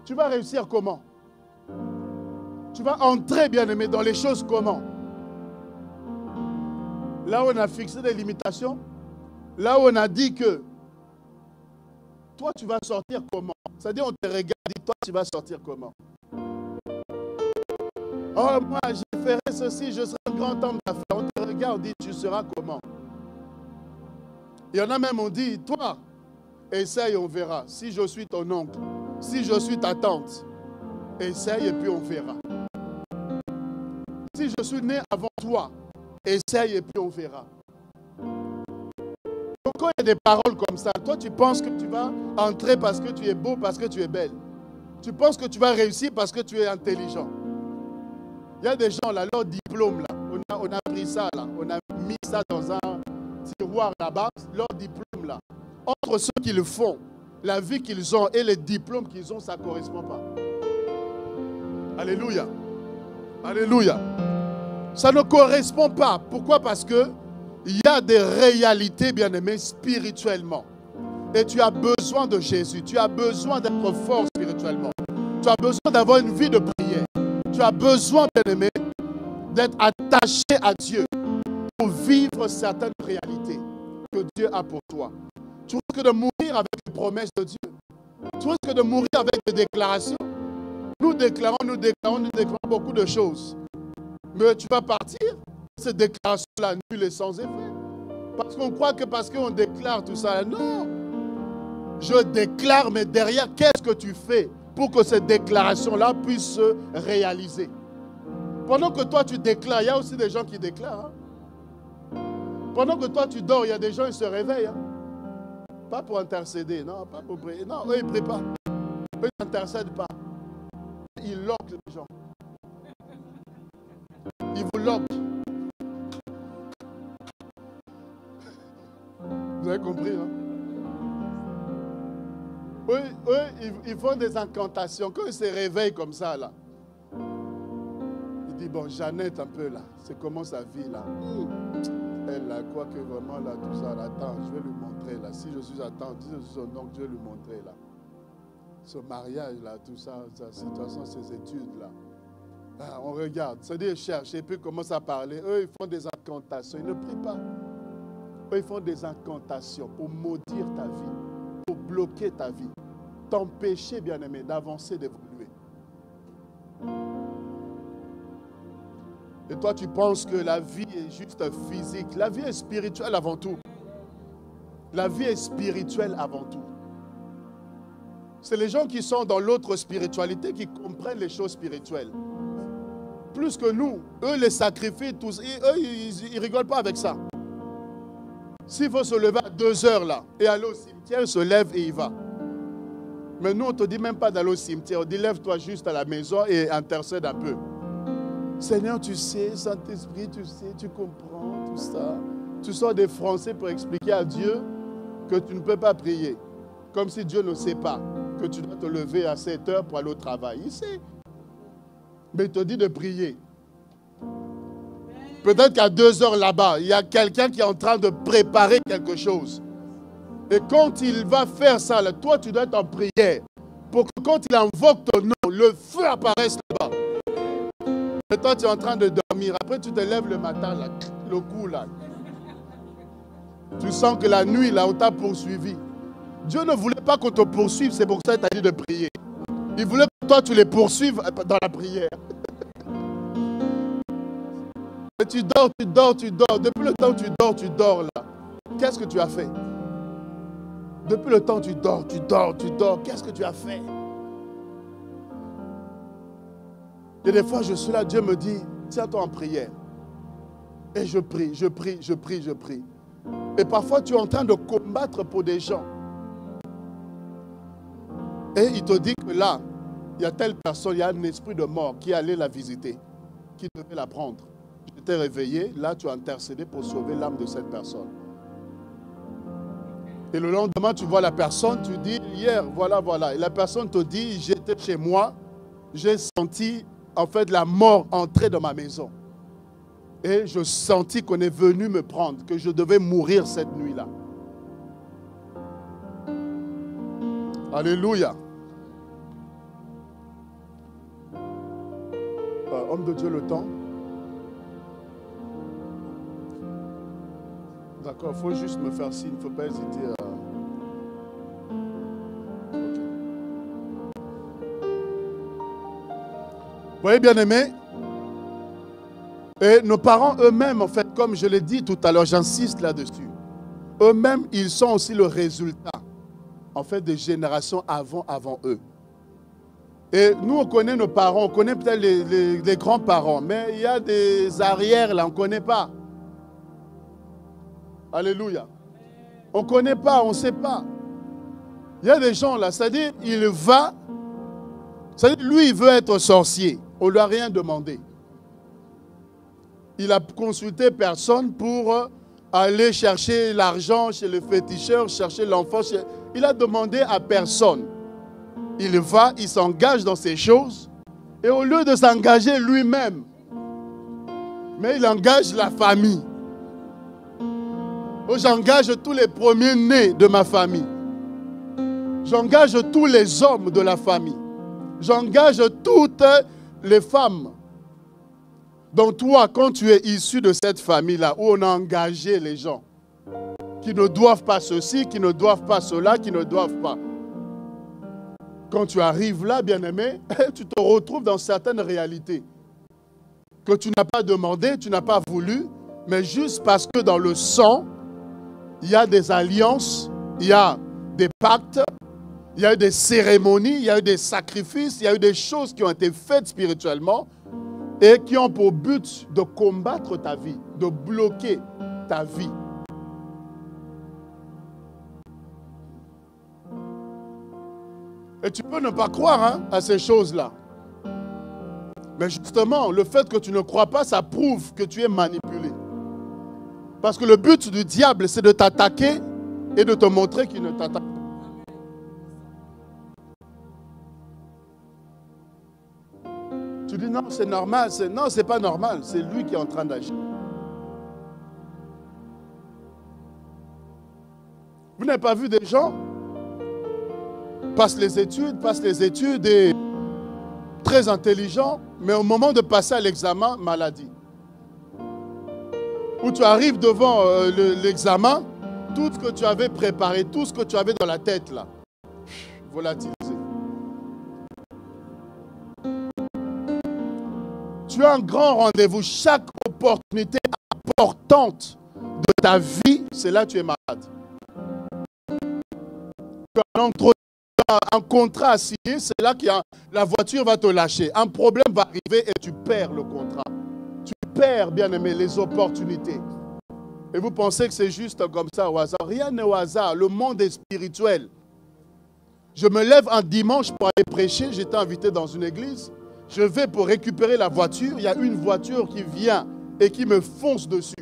Tu vas réussir comment? Tu vas entrer, bien-aimé, dans les choses comment? Là où on a fixé des limitations, là où on a dit que toi, tu vas sortir comment? C'est-à-dire, on te regarde et toi, tu vas sortir comment? Oh, moi, je ferai ceci, je serai un grand homme d'affaires. On te regarde et dit, tu seras comment? Il y en a même, on dit, toi, essaye, on verra. Si je suis ton oncle, si je suis ta tante, essaye et puis on verra. Si je suis né avant toi, essaye et puis on verra. Donc quand il y a des paroles comme ça, toi tu penses que tu vas entrer parce que tu es beau, parce que tu es belle. Tu penses que tu vas réussir parce que tu es intelligent. Il y a des gens là, leur diplôme là, on a pris ça là, on a mis ça dans un tiroir là-bas, leur diplôme là. Entre ceux qui le font, la vie qu'ils ont et les diplômes qu'ils ont, ça ne correspond pas. Alléluia. Alléluia. Ça ne correspond pas. Pourquoi? Parce que il y a des réalités, bien-aimées, spirituellement. Et tu as besoin de Jésus. Tu as besoin d'être fort spirituellement. Tu as besoin d'avoir une vie de prière. Tu as besoin, bien-aimé, d'être attaché à Dieu pour vivre certaines réalités que Dieu a pour toi. Tu risques de mourir avec les promesses de Dieu. Tu risques de mourir avec des déclarations. Nous déclarons beaucoup de choses. Mais tu vas partir, ces déclarations-là nulles et sans effet. Parce qu'on croit que parce qu'on déclare tout ça, non. Je déclare, mais derrière, qu'est-ce que tu fais pour que cette déclaration-là puisse se réaliser? Pendant que toi, tu déclares, il y a aussi des gens qui déclarent. Hein? Pendant que toi, tu dors, il y a des gens qui se réveillent. Hein? Pas pour intercéder, non, pas pour prier. Non, eux, ils ne prient pas. Eux, ils n'intercèdent pas. Ils loquent les gens. Ils vous loquent. Vous avez compris, non? Eux, ils font des incantations. Quand ils se réveillent comme ça, là, ils disent, bon, Jeannette un peu, là, c'est comment sa vie, là? Elle, là, quoi que vraiment, là, tout ça, là, attends, je vais lui montrer, là. Si je suis attends, dis son nom, je vais lui montrer, là. Ce mariage, là, tout ça, sa situation, ses études, là. Ah, on regarde, c'est-à-dire, ils cherchent, et puis ils commencent à parler. Eux, ils font des incantations, ils ne prient pas. Eux, ils font des incantations pour maudire ta vie, pour bloquer ta vie, t'empêcher, bien-aimé, d'avancer, d'évoluer. Et toi, tu penses que la vie est juste physique. La vie est spirituelle avant tout. La vie est spirituelle avant tout. C'est les gens qui sont dans l'autre spiritualité qui comprennent les choses spirituelles. Plus que nous. Eux, les sacrifient tous. Et eux, ils ne rigolent pas avec ça. S'il faut se lever à 2 heures là et aller au cimetière, il se lève et il va. Mais nous, on ne te dit même pas d'aller au cimetière. On dit lève-toi juste à la maison et intercède un peu. Seigneur, tu sais, Saint-Esprit, tu sais, tu comprends tout ça. Tu sors des Français pour expliquer à Dieu que tu ne peux pas prier. Comme si Dieu ne sait pas que tu dois te lever à 7 heures pour aller au travail. Il sait. Mais il te dit de prier. Peut-être qu'à 2 heures là-bas, il y a quelqu'un qui est en train de préparer quelque chose. Et quand il va faire ça, là, toi, tu dois être en prière. Pour que quand il invoque ton nom, le feu apparaisse là-bas. Et toi, tu es en train de dormir. Après, tu te lèves le matin, là, le cou, là. Tu sens que la nuit, là, on t'a poursuivi. Dieu ne voulait pas qu'on te poursuive, c'est pour ça qu'il t'a dit de prier. Il voulait que toi, tu les poursuives dans la prière. Et tu dors, tu dors, tu dors. Depuis le temps où tu dors, là. Qu'est-ce que tu as fait? Depuis le temps où tu dors, tu dors, tu dors. Qu'est-ce que tu as fait? Et des fois, je suis là, Dieu me dit, tiens-toi en prière. Et je prie, je prie, je prie, je prie. Et parfois, tu es en train de combattre pour des gens. Et il te dit que là, il y a telle personne, il y a un esprit de mort qui allait la visiter, qui devait la prendre. Je t'ai réveillé, là, tu as intercédé pour sauver l'âme de cette personne. Et le lendemain, tu vois la personne, tu dis, hier, voilà, voilà. Et la personne te dit, j'étais chez moi, j'ai senti, en fait, la mort entrer dans ma maison. Et je sentis qu'on est venu me prendre, que je devais mourir cette nuit-là. Alléluia. Homme de Dieu, le temps. D'accord, il faut juste me faire signe, il ne faut pas hésiter à... Vous voyez, bien aimé, et nos parents eux-mêmes, en fait, comme je l'ai dit tout à l'heure, j'insiste là-dessus, eux-mêmes, ils sont aussi le résultat, en fait, des générations avant eux. Et nous, on connaît nos parents, on connaît peut-être les grands-parents, mais il y a des arrières, là, on ne connaît pas. Alléluia. On ne connaît pas, on ne sait pas. Il y a des gens, là, c'est-à-dire, il va, c'est-à-dire, lui, il veut être sorcier. On ne lui a rien demandé. Il a consulté personne pour aller chercher l'argent chez le féticheur, chercher l'enfant. Il a demandé à personne. Il va, il s'engage dans ces choses. Et au lieu de s'engager lui-même, mais il engage la famille. J'engage tous les premiers-nés de ma famille. J'engage tous les hommes de la famille. J'engage toutes les femmes. Donc toi, quand tu es issu de cette famille-là, où on a engagé les gens, qui ne doivent pas ceci, qui ne doivent pas cela, qui ne doivent pas. Quand tu arrives là, bien-aimé, tu te retrouves dans certaines réalités que tu n'as pas demandé, tu n'as pas voulu, mais juste parce que dans le sang, il y a des alliances, il y a des pactes, il y a eu des cérémonies, il y a eu des sacrifices, il y a eu des choses qui ont été faites spirituellement et qui ont pour but de combattre ta vie, de bloquer ta vie. Et tu peux ne pas croire à ces choses-là. Mais justement, le fait que tu ne crois pas, ça prouve que tu es manipulé. Parce que le but du diable, c'est de t'attaquer et de te montrer qu'il ne t'attaque pas. Tu dis non, c'est normal. Non, c'est pas normal. C'est lui qui est en train d'agir. n'avez pas vu des gens passent les études et très intelligents, mais au moment de passer à l'examen, maladie. Où tu arrives devant l'examen, tout ce que tu avais préparé, tout ce que tu avais dans la tête là, volatilisé. Tu as un grand rendez-vous. Chaque opportunité importante de ta vie, c'est là que tu es malade. Tu as un contrat à signer, c'est là que la voiture va te lâcher. Un problème va arriver et tu perds le contrat. Tu perds, bien aimé, les opportunités. Et vous pensez que c'est juste comme ça au hasard. Rien n'est au hasard. Le monde est spirituel. Je me lève un dimanche pour aller prêcher. J'étais invité dans une église. Je vais pour récupérer la voiture. Il y a une voiture qui vient et qui me fonce dessus.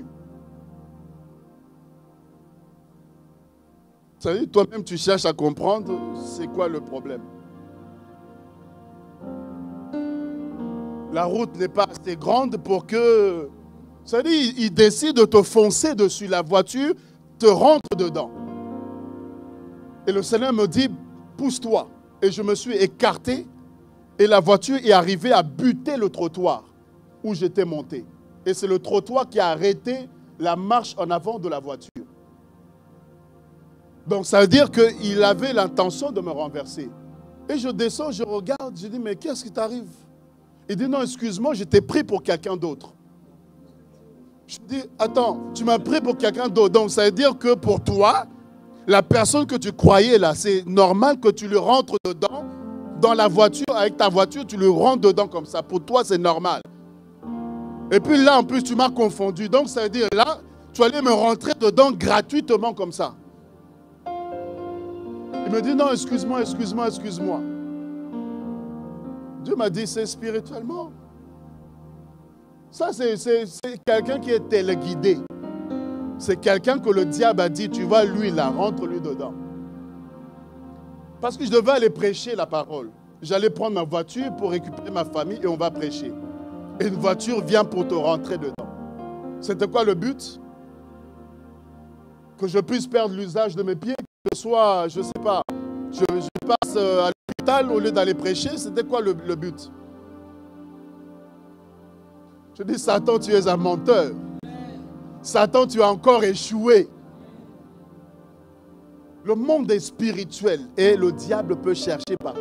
Vous savez, toi-même, tu cherches à comprendre c'est quoi le problème. La route n'est pas assez grande pour que... Ça veut dire, il décide de te foncer dessus. La voiture te rentre dedans. Et le Seigneur me dit, pousse-toi. Et je me suis écarté. Et la voiture est arrivée à buter le trottoir où j'étais monté. Et c'est le trottoir qui a arrêté la marche en avant de la voiture. Donc ça veut dire qu'il avait l'intention de me renverser. Et je descends, je regarde, je dis, mais qu'est-ce qui t'arrive? Il dit, non, excuse-moi, j'étais pris pour quelqu'un d'autre. Je dis, attends, tu m'as pris pour quelqu'un d'autre. Donc ça veut dire que pour toi, la personne que tu croyais là, c'est normal que tu lui rentres dedans, dans la voiture, avec ta voiture, tu lui rentres dedans comme ça. Pour toi, c'est normal. Et puis là, en plus, tu m'as confondu. Donc ça veut dire, là, tu allais me rentrer dedans gratuitement comme ça. Il me dit, non, excuse-moi, excuse-moi, excuse-moi. Dieu m'a dit, c'est spirituellement. Ça, c'est quelqu'un qui est téléguidé. C'est quelqu'un que le diable a dit, tu vas lui là, rentre-lui dedans. Parce que je devais aller prêcher la parole. J'allais prendre ma voiture pour récupérer ma famille et on va prêcher. Et une voiture vient pour te rentrer dedans. C'était quoi le but? Que je puisse perdre l'usage de mes pieds, que ce soit, je ne sais pas, je passe à l'hôpital au lieu d'aller prêcher. C'était quoi le but? Je dis, Satan, tu es un menteur. Satan, tu as encore échoué. Le monde est spirituel et le diable peut chercher partout.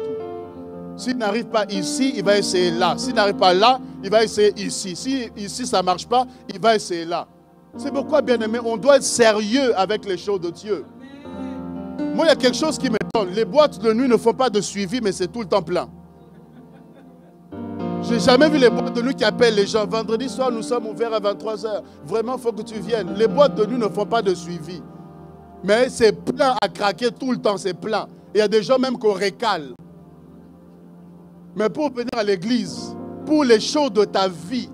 S'il n'arrive pas ici, il va essayer là. S'il n'arrive pas là, il va essayer ici. Si ici ça ne marche pas, il va essayer là. C'est pourquoi, bien aimé, on doit être sérieux avec les choses de Dieu. Moi, il y a quelque chose qui m'étonne. Les boîtes de nuit ne font pas de suivi, mais c'est tout le temps plein. Je n'ai jamais vu les boîtes de nuit qui appellent les gens. Vendredi soir, nous sommes ouverts à 23 h. Vraiment, il faut que tu viennes. Les boîtes de nuit ne font pas de suivi. Mais c'est plein à craquer tout le temps, c'est plein. Il y a des gens même qu'on récale. Mais pour venir à l'église, pour les choses de ta vie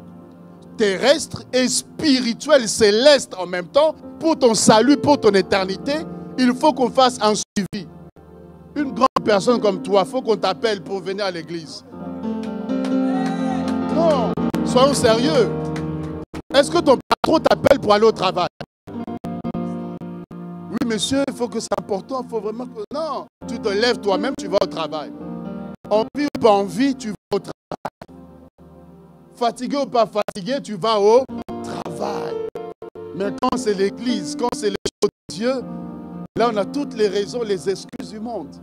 terrestre et spirituelle, céleste en même temps, pour ton salut, pour ton éternité, il faut qu'on fasse un suivi. Une grande personne comme toi, il faut qu'on t'appelle pour venir à l'église. Non, soyons sérieux. Est-ce que ton patron t'appelle pour aller au travail? Oui, monsieur, il faut que c'est important, il faut vraiment que... Non, tu te lèves toi-même, tu vas au travail. Envie ou pas envie, tu vas au travail. Fatigué ou pas fatigué, tu vas au travail. Mais quand c'est l'église, quand c'est les choses de Dieu, là on a toutes les raisons, les excuses du monde.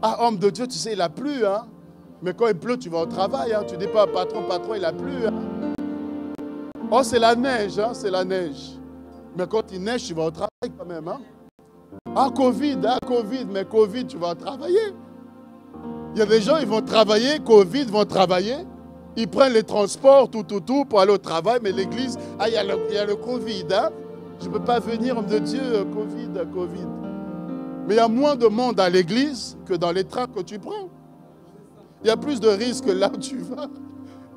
Ah, homme de Dieu, tu sais, il a plu, hein. Mais quand il pleut, tu vas au travail, hein. Tu dis pas, patron, il a plu, hein. Oh, c'est la neige, hein, c'est la neige. Mais quand il neige, tu vas au travail quand même, hein. Ah, Covid, mais Covid, tu vas travailler. Il y a des gens, ils vont travailler, Covid, vont travailler. Ils prennent les transports, tout, pour aller au travail. Mais l'église, ah, il y a le Covid, hein. Je ne peux pas venir, homme de Dieu, Covid. Mais il y a moins de monde à l'église que dans les trains que tu prends. Il y a plus de risques là où tu vas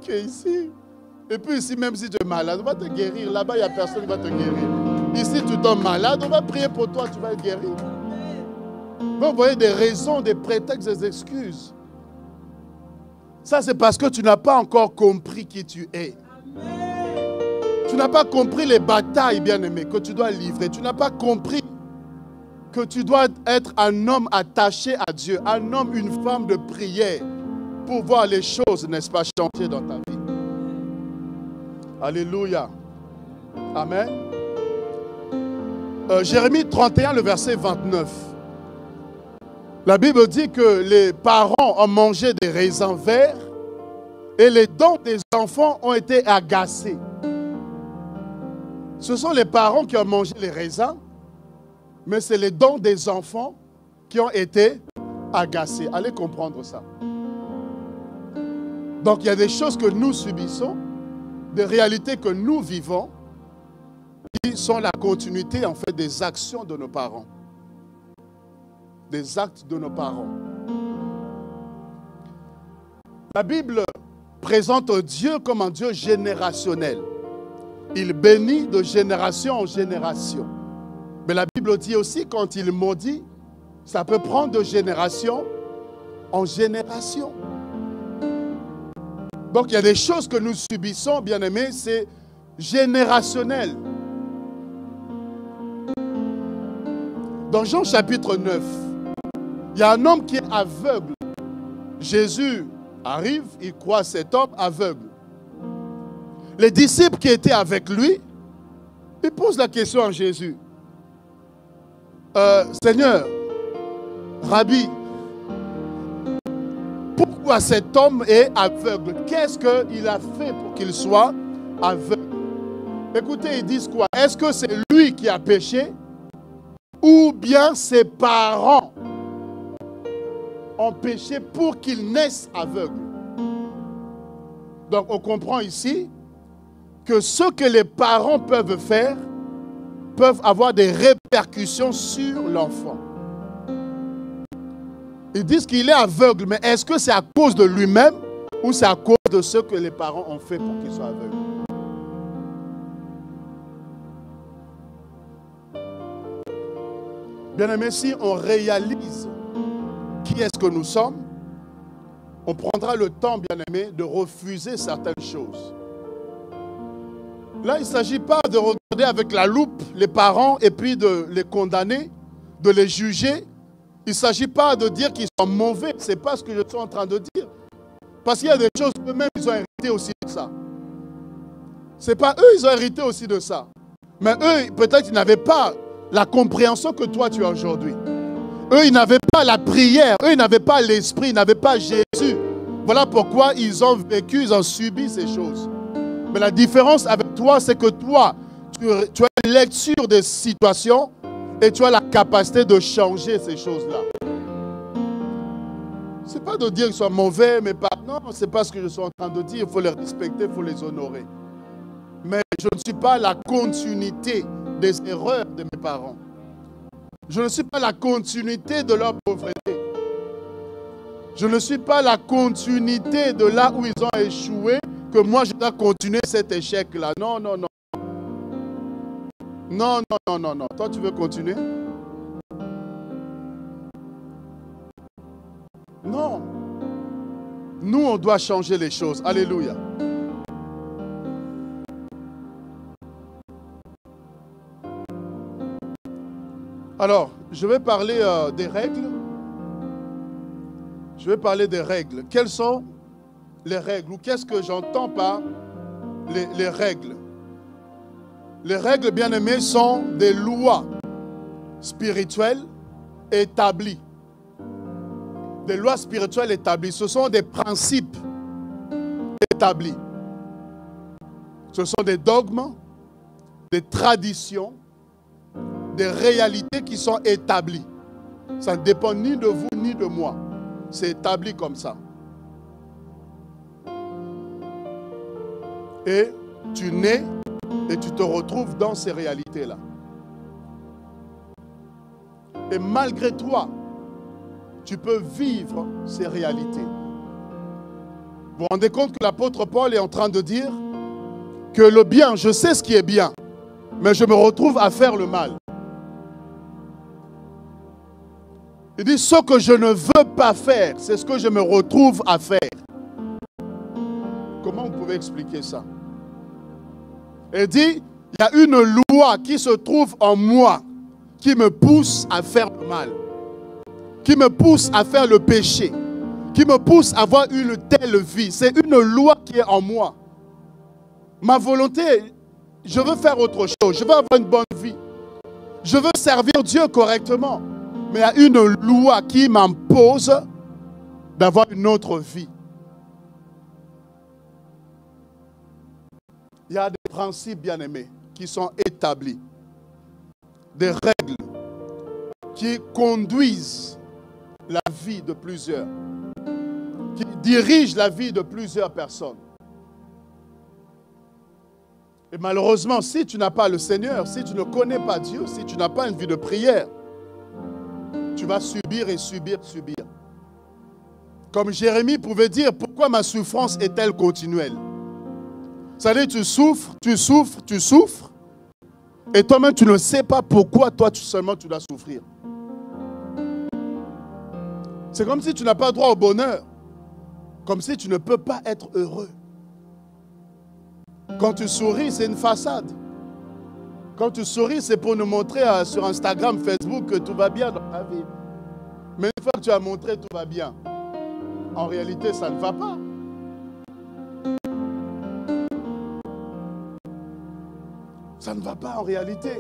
qu'ici. Et puis ici, même si tu es malade, on va te guérir. Là-bas, il n'y a personne qui va te guérir. Ici, tu tombes malade, on va prier pour toi, tu vas être guéri. Vous voyez des raisons, des prétextes, des excuses. Ça, c'est parce que tu n'as pas encore compris qui tu es. Tu n'as pas compris les batailles, bien-aimés, que tu dois livrer. Tu n'as pas compris que tu dois être un homme attaché à Dieu, un homme, une femme de prière pour voir les choses, n'est-ce pas, changer dans ta vie. Alléluia. Amen. Jérémie 31, le verset 29. La Bible dit que les parents ont mangé des raisins verts et les dents des enfants ont été agacées. Ce sont les parents qui ont mangé les raisins, mais c'est les dents des enfants qui ont été agacées. Allez comprendre ça. Donc il y a des choses que nous subissons, des réalités que nous vivons, qui sont la continuité en fait des actions de nos parents. Des actes de nos parents. La Bible présente Dieu comme un Dieu générationnel. Il bénit de génération en génération. Mais la Bible dit aussi, quand il maudit, ça peut prendre de génération en génération. Donc il y a des choses que nous subissons, bien aimés, c'est générationnel. Dans Jean chapitre 9, il y a un homme qui est aveugle. Jésus arrive, il croit cet homme aveugle. Les disciples qui étaient avec lui, ils posent la question à Jésus. Seigneur, Rabbi, pourquoi cet homme est aveugle? Qu'est-ce qu'il a fait pour qu'il soit aveugle? Écoutez, ils disent quoi? Est-ce que c'est lui qui a péché ou bien ses parents ont péché pour qu'il naisse aveugle? Donc on comprend ici que ce que les parents peuvent faire peuvent avoir des répercussions sur l'enfant. Ils disent qu'il est aveugle, mais est-ce que c'est à cause de lui-même ou c'est à cause de ce que les parents ont fait pour qu'il soit aveugle? Bien-aimés, si on réalise qui est-ce que nous sommes, on prendra le temps, bien-aimés, de refuser certaines choses. Là, il ne s'agit pas de regarder avec la loupe les parents et puis de les condamner, de les juger. Il ne s'agit pas de dire qu'ils sont mauvais. Ce n'est pas ce que je suis en train de dire. Parce qu'il y a des choses eux-mêmes, ils ont hérité aussi de ça. Ce n'est pas eux, ils ont hérité aussi de ça. Mais eux, peut-être, ils n'avaient pas la compréhension que toi, tu as aujourd'hui. Eux, ils n'avaient pas la prière. Eux, ils n'avaient pas l'esprit. Ils n'avaient pas Jésus. Voilà pourquoi ils ont vécu, ils ont subi ces choses. Mais la différence avec toi, c'est que toi, tu as une lecture des situations et tu as la capacité de changer ces choses-là. Ce n'est pas de dire qu'ils sont mauvais, mais pas. Non, ce n'est pas ce que je suis en train de dire. Il faut les respecter, il faut les honorer. Mais je ne suis pas la continuité des erreurs de mes parents. Je ne suis pas la continuité de leur pauvreté. Je ne suis pas la continuité de là où ils ont échoué, que moi je dois continuer cet échec-là. Non, non, non. Non, non, non, non, non. Toi, tu veux continuer? Non. Nous, on doit changer les choses. Alléluia. Alors, je vais parler des règles. Je vais parler des règles. Quelles sont les règles? Ou qu'est-ce que j'entends par les règles? Les règles, bien aimées, sont des lois spirituelles établies. Des lois spirituelles établies. Ce sont des principes établis. Ce sont des dogmes, des traditions, des réalités qui sont établies. Ça ne dépend ni de vous ni de moi. C'est établi comme ça. Et tu nais et tu te retrouves dans ces réalités-là. Et malgré toi, tu peux vivre ces réalités. Vous vous rendez compte que l'apôtre Paul est en train de dire que le bien, je sais ce qui est bien, mais je me retrouve à faire le mal. Il dit, ce que je ne veux pas faire, c'est ce que je me retrouve à faire. Comment vous pouvez expliquer ça? Il dit, il y a une loi qui se trouve en moi. qui me pousse à faire le mal, qui me pousse à faire le péché, qui me pousse à avoir une telle vie. C'est une loi qui est en moi. Ma volonté, je veux faire autre chose, je veux avoir une bonne vie. Je veux servir Dieu correctement. Mais il y a une loi qui m'impose d'avoir une autre vie. Il y a des principes, bien-aimés, qui sont établis. Des règles qui conduisent la vie de plusieurs, qui dirigent la vie de plusieurs personnes. Et malheureusement, si tu n'as pas le Seigneur, si tu ne connais pas Dieu, si tu n'as pas une vie de prière, tu vas subir et subir, subir. Comme Jérémie pouvait dire, pourquoi ma souffrance est-elle continuelle? Ça veut dire, tu souffres, tu souffres, tu souffres, et toi-même tu ne sais pas pourquoi toi seulement tu dois souffrir. C'est comme si tu n'as pas droit au bonheur, comme si tu ne peux pas être heureux. Quand tu souris, c'est une façade. Quand tu souris, c'est pour nous montrer sur Instagram, Facebook que tout va bien dans ta vie. Mais une fois que tu as montré tout va bien, en réalité, ça ne va pas. Ça ne va pas en réalité.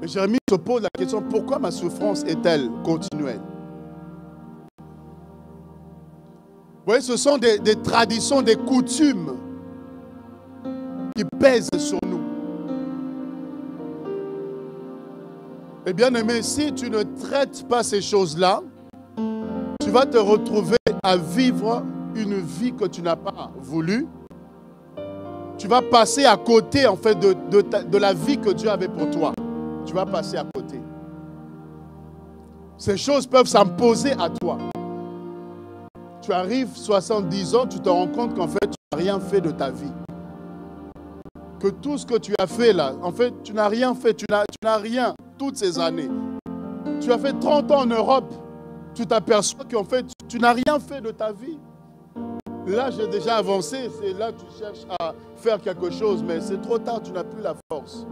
Et Jérémie se pose la question, pourquoi ma souffrance est-elle continuelle? Vous voyez, ce sont des traditions, des coutumes qui pèsent sur nous. Et bien aimé, si tu ne traites pas ces choses-là, tu vas te retrouver à vivre une vie que tu n'as pas voulu. Tu vas passer à côté en fait de la vie que Dieu avait pour toi. Tu vas passer à côté. Ces choses peuvent s'imposer à toi. Tu arrives 70 ans, tu te rends compte qu'en fait, tu n'as rien fait de ta vie. Que tout ce que tu as fait là, en fait, tu n'as rien fait, tu n'as rien toutes ces années. Tu as fait 30 ans en Europe, tu t'aperçois qu'en fait, tu n'as rien fait de ta vie. Là, j'ai déjà avancé, c'est là que tu cherches à faire quelque chose, mais c'est trop tard, tu n'as plus la force.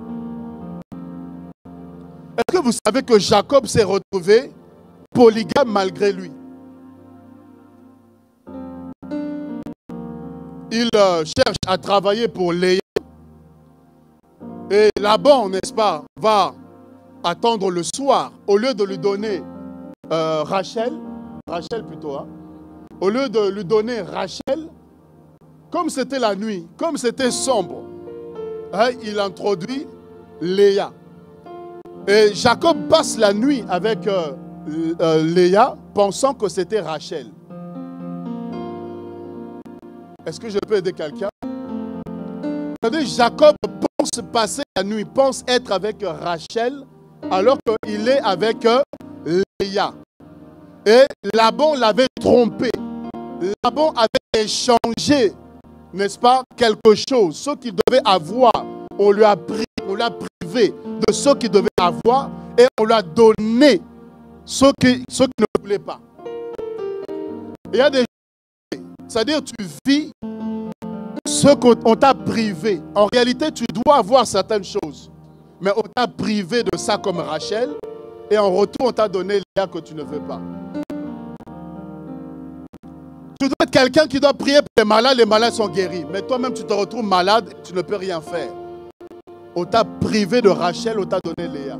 Est-ce que vous savez que Jacob s'est retrouvé polygame malgré lui? Il cherche à travailler pour Léa. Et Laban, n'est-ce pas, va attendre le soir. Au lieu de lui donner Rachel plutôt, hein, au lieu de lui donner Rachel, comme c'était la nuit, comme c'était sombre, hein, il introduit Léa. Et Jacob passe la nuit avec Léa, pensant que c'était Rachel. Est-ce que je peux aider quelqu'un? C'est-à-dire, Jacob pense passer la nuit, pense être avec Rachel, alors qu'il est avec Léa. Et Laban l'avait trompé. Laban avait échangé, n'est-ce pas, quelque chose. Ce qu'il devait avoir, on lui a privé de ce qu'il devait avoir et on lui a donné ce qu'il ne voulait pas. Il y a des choses, c'est-à-dire tu vis ce qu'on t'a privé. En réalité, tu dois avoir certaines choses. Mais on t'a privé de ça comme Rachel. Et en retour, on t'a donné Léa que tu ne veux pas. Tu dois être quelqu'un qui doit prier pour les malades sont guéris. Mais toi-même, tu te retrouves malade et tu ne peux rien faire. On t'a privé de Rachel, on t'a donné Léa.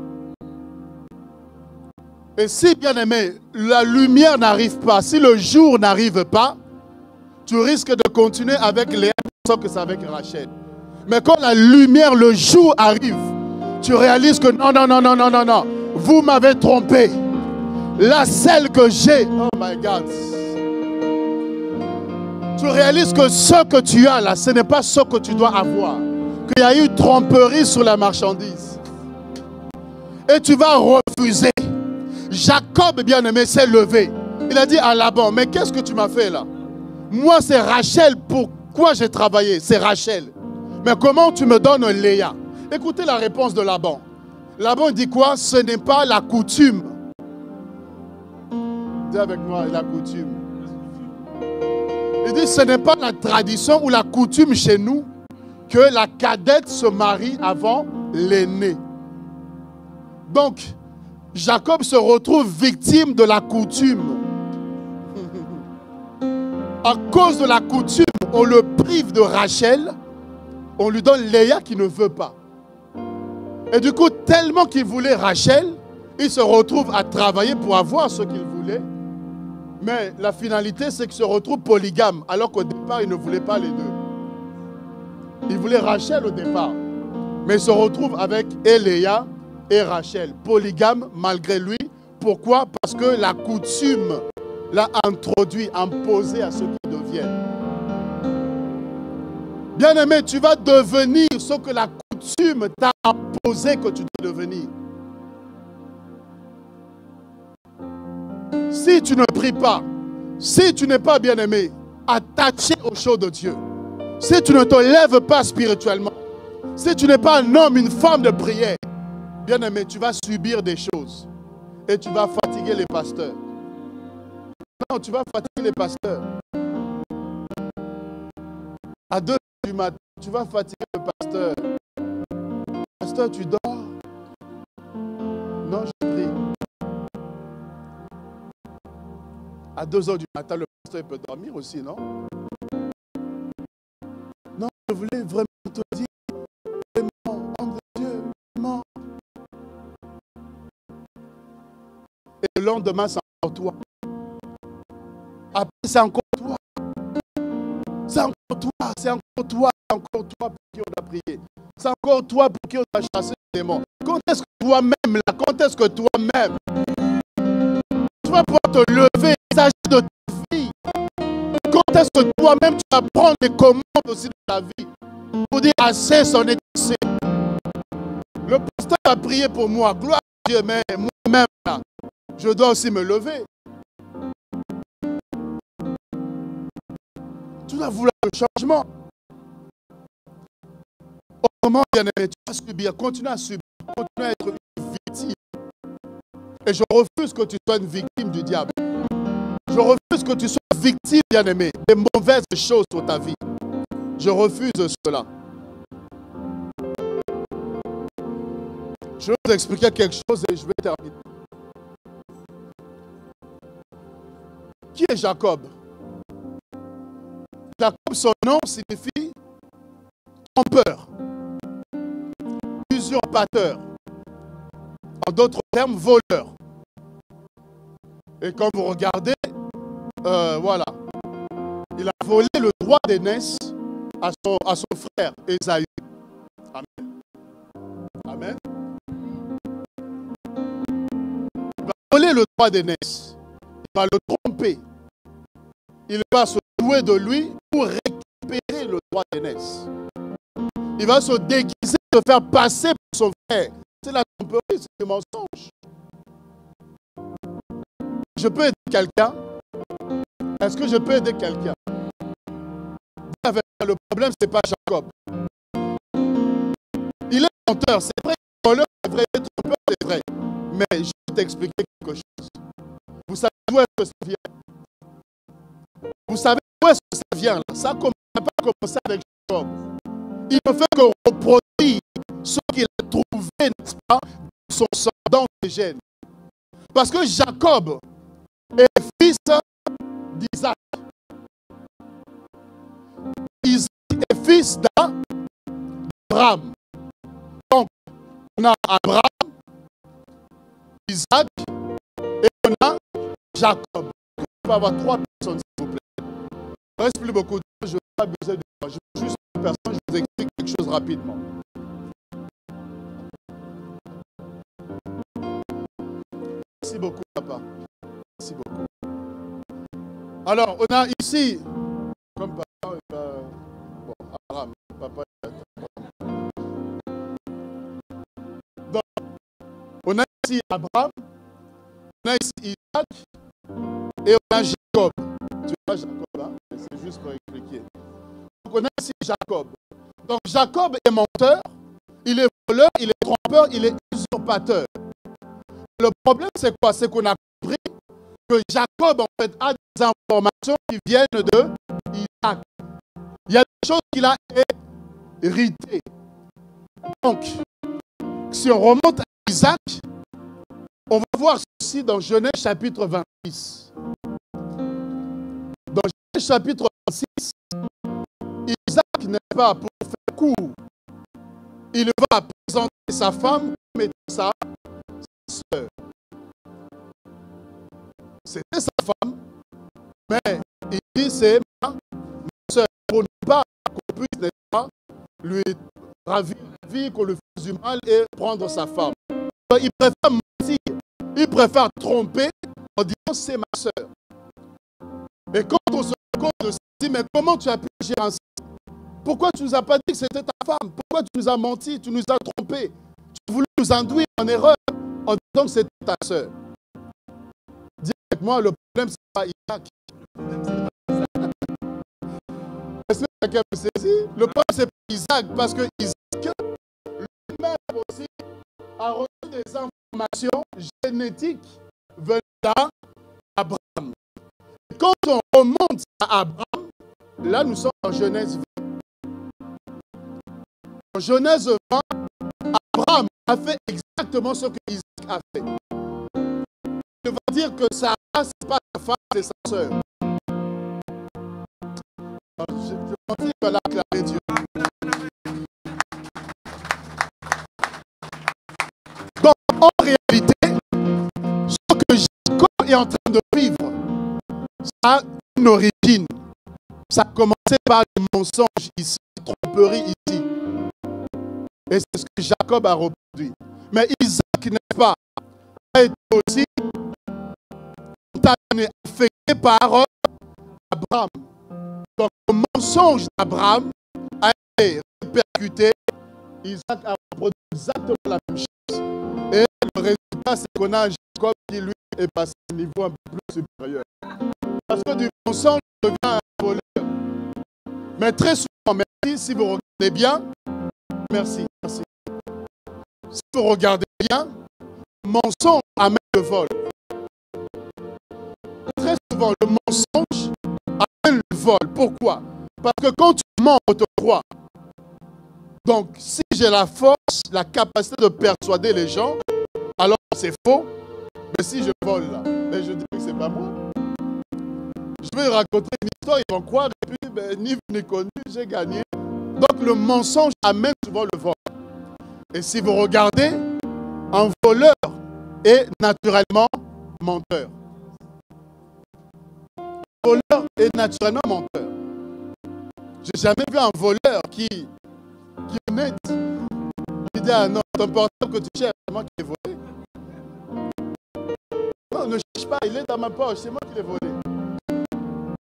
Et si, bien aimé, la lumière n'arrive pas, si le jour n'arrive pas, tu risques de continuer avec Léa, sauf que c'est avec Rachel. Mais quand la lumière, le jour arrive, tu réalises que non, vous m'avez trompé. La celle que j'ai, oh my God. Tu réalises que ce que tu as là, ce n'est pas ce que tu dois avoir. Qu'il y a eu tromperie sur la marchandise. Et tu vas refuser. Jacob, bien aimé, s'est levé. Il a dit à Laban, mais qu'est-ce que tu m'as fait là? Moi, c'est Rachel. Pourquoi j'ai travaillé? C'est Rachel. Mais comment tu me donnes Léa? Écoutez la réponse de Laban. Laban dit quoi? Ce n'est pas la coutume. Dis avec moi, la coutume. Il dit, ce n'est pas la tradition ou la coutume chez nous que la cadette se marie avant l'aînée. Donc, Jacob se retrouve victime de la coutume. À cause de la coutume, on le prive de Rachel, on lui donne Léa qui ne veut pas. Et du coup, tellement qu'il voulait Rachel, il se retrouve à travailler pour avoir ce qu'il voulait. Mais la finalité, c'est qu'il se retrouve polygame, alors qu'au départ, il ne voulait pas les deux. Il voulait Rachel au départ, mais il se retrouve avec Léa et Rachel, polygame malgré lui. Pourquoi? Parce que la coutume l'a introduit, imposé à ceux qui deviennent. Bien-aimé, tu vas devenir ce que la coutume t'a imposé que tu dois devenir. Si tu ne pries pas, si tu n'es pas bien-aimé, attaché aux choses de Dieu, si tu ne te lèves pas spirituellement, si tu n'es pas un homme, une femme de prière, bien-aimé, tu vas subir des choses et tu vas fatiguer les pasteurs. Non, tu vas fatiguer les pasteurs. À 2 heures du matin, tu vas fatiguer le pasteur. Pasteur, tu dors? Non, je prie. À 2 heures du matin, le pasteur peut dormir aussi, non? Non, je voulais vraiment te dire, vraiment, homme de Dieu, vraiment. Et le lendemain, c'est encore toi. Après, c'est encore toi. C'est encore toi, c'est encore toi, c'est encore toi pour qui on a prié. C'est encore toi pour qui on a chassé les démons. Quand est-ce que toi-même, là, quand est-ce que toi-même, tu vas pouvoir te lever, il s'agit de ta vie. Quand est-ce que toi-même, tu vas prendre les commandes aussi de ta vie pour dire assez, c'en est assez. Le pasteur a prié pour moi, gloire à Dieu, mais moi-même, là, je dois aussi me lever. Tu dois vouloir le changement. Autrement, bien-aimé, tu vas subir, continue à subir, continue à être une victime. Et je refuse que tu sois une victime du diable. Je refuse que tu sois victime, bien-aimé, des mauvaises choses sur ta vie. Je refuse cela. Je vais vous expliquer quelque chose et je vais terminer. Qui est Jacob? Jacob, son nom signifie trompeur, usurpateur. En d'autres termes, voleur. Et quand vous regardez, voilà, il a volé le droit d'aînesse à son frère Ésaü. Amen. Amen. Il va voler le droit d'aînesse. Il va le tromper. Il va se jouer de lui pour récupérer le droit d'aînesse. Il va se déguiser, se faire passer pour son frère. C'est la tromperie, c'est le mensonge. Je peux aider quelqu'un? Est-ce que je peux aider quelqu'un? Le problème, ce n'est pas Jacob. Il est menteur, c'est vrai. Voleur, c'est vrai. Il est trompeur, c'est vrai. Mais je vais t'expliquer quelque chose. Vous savez d'où est-ce que ça vient? Vous savez d'où est-ce que ça vient là? Ça n'a pas commencé avec Jacob. Il ne fait que reproduire ce qu'il a trouvé, n'est-ce pas, dans son sang, dans ses gènes. Parce que Jacob est fils d'Isaac. Isaac est fils d'Abraham. Donc, on a Abraham, Isaac et on a Jacob. On peut avoir 3 personnes, s'il vous plaît. Il ne reste plus beaucoup de temps, je n'ai pas besoin de moi. Je veux juste une personne, je vous explique quelque chose rapidement. Merci beaucoup, papa. Merci beaucoup. Alors, on a ici, comme papa, bon, Abraham, papa. Donc, on a ici Abraham, on a ici Isaac et on a Jacob. Tu vois Jacob, hein? C'est juste pour expliquer. Donc, on a ici Jacob. Donc, Jacob est menteur, il est voleur, il est trompeur, il est usurpateur. Le problème, c'est quoi? C'est qu'on a compris que Jacob, en fait, a des informations qui viennent de Isaac. Il y a des choses qu'il a héritées. Donc, si on remonte à Isaac, On va voir ceci dans Genèse chapitre 26. Dans Genèse chapitre 26, Isaac n'est pas pour faire court. Il va présenter sa femme comme étant sa sœur. C'était sa femme, mais il dit c'est ma sœur. Pour ne pas qu'on puisse, n'est-ce pas, lui ravir la vie, qu'on lui fasse du mal et prendre sa femme. Donc, il préfère mentir, il préfère tromper en disant c'est ma sœur. Et quand on se rend compte de ça, on se dit mais comment tu as pu agir ainsi? Pourquoi tu ne nous as pas dit que c'était ta femme? Pourquoi tu nous as menti? Tu nous as trompés? Tu as voulu nous induire en erreur en disant que c'était ta sœur. Dis avec moi, le problème, ce n'est pas Isaac. Est-ce que quelqu'un me saisit? Le problème, ce n'est pas Isaac, parce que Isaac lui-même aussi a reçu des informations génétiques venant d'Abraham. Et quand on remonte à Abraham, là, nous sommes en Genèse 20. En Genèse 20, Abraham a fait exactement ce que Isaac a fait. Il va dire que Sarah, ce n'est pas sa femme, c'est sa sœur. Je pense que l'acclamer Dieu. Donc, en réalité, ce que Jacob est en train de vivre, ça a une origine. Ça a commencé par le mensonge ici, la tromperie ici. Et c'est ce que Jacob a reproduit. Mais Isaac, n'est-ce pas, a été aussi affecté par Abraham. Donc le mensonge d'Abraham a été répercuté. Isaac a reproduit exactement la même chose. Et le résultat, c'est qu'on a un Jacob qui, lui, est passé à un niveau un peu plus supérieur. Parce que du mensonge, il devient un voleur. Mais très souvent, merci, si vous regardez bien, merci. Si vous regardez bien, mensonge amène le vol. Très souvent, le mensonge amène le vol. Pourquoi? Parce que quand tu mens, on te croit. Donc, si j'ai la force, la capacité de persuader les gens, alors c'est faux. Mais si je vole là, et je dis que c'est pas moi, je vais raconter une histoire, ils vont croire, et puis ben, ni vu ni connu, j'ai gagné. Donc le mensonge amène souvent le vol. Et si vous regardez, un voleur est naturellement menteur. Un voleur est naturellement menteur. J'ai jamais vu un voleur qui est honnête. Il dit, ah non, ton portable que tu cherches, c'est moi qui l'ai volé. Non, ne cherche pas, il est dans ma poche, c'est moi qui l'ai volé.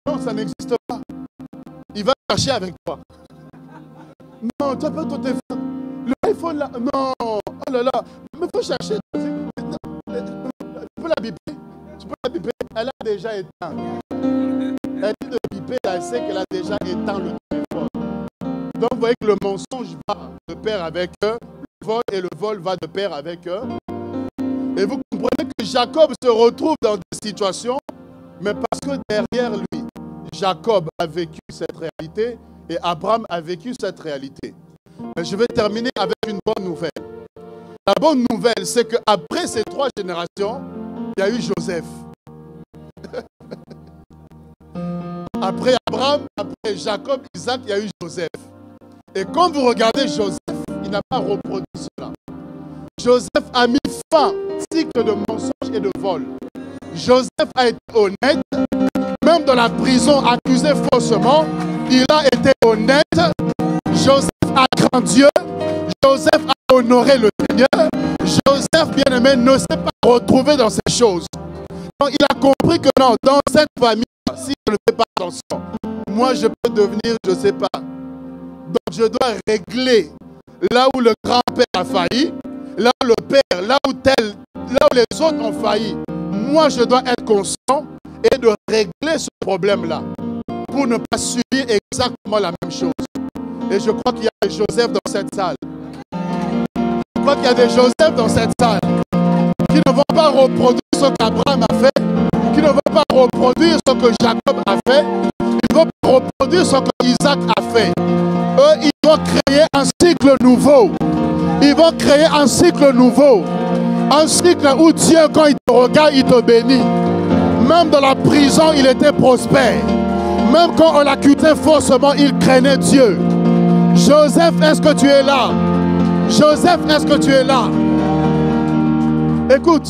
Non, ça n'existe pas. Il va chercher avec toi. Non, tu as pas ton téléphone. Le iPhone là, non, oh là là, mais il faut chercher. Tu peux la biper. Tu peux la biper. Elle a déjà éteint. Elle dit de biper, elle sait qu'elle a déjà éteint le téléphone. Donc vous voyez que le mensonge va de pair avec le vol et le vol va de pair avec eux. Et vous comprenez que Jacob se retrouve dans des situations, mais parce que derrière lui, Jacob a vécu cette réalité et Abraham a vécu cette réalité. Mais je vais terminer avec une bonne nouvelle. La bonne nouvelle, c'est qu'après ces 3 générations, il y a eu Joseph. Après Abraham, après Jacob, Isaac, il y a eu Joseph. Et quand vous regardez Joseph, il n'a pas reproduit cela. Joseph a mis fin au cycle de mensonge et de vol. Joseph a été honnête, même dans la prison accusé faussement, il a été honnête. Joseph a craint Dieu. Joseph a honoré le Seigneur. Joseph, bien-aimé, ne s'est pas retrouvé dans ces choses. Donc, il a compris que non, dans cette famille, si je ne fais pas attention, moi je peux devenir, je ne sais pas. Donc je dois régler là où le grand-père a failli, là où le père, là où les autres ont failli. Moi je dois être conscient et de régler ce problème-là pour ne pas subir exactement la même chose. Et je crois qu'il y a des Joseph dans cette salle. Je crois qu'il y a des Joseph dans cette salle qui ne vont pas reproduire ce qu'Abraham a fait, qui ne vont pas reproduire ce que Jacob a fait, ils vont pas reproduire ce que Isaac a fait. Eux, ils vont créer un cycle nouveau. Ils vont créer un cycle nouveau. Un cycle où Dieu, quand il te regarde, il te bénit. Même dans la prison, il était prospère. Même quand on l'accusait faussement, il craignait Dieu. Joseph, est-ce que tu es là? Joseph, est-ce que tu es là? Écoute,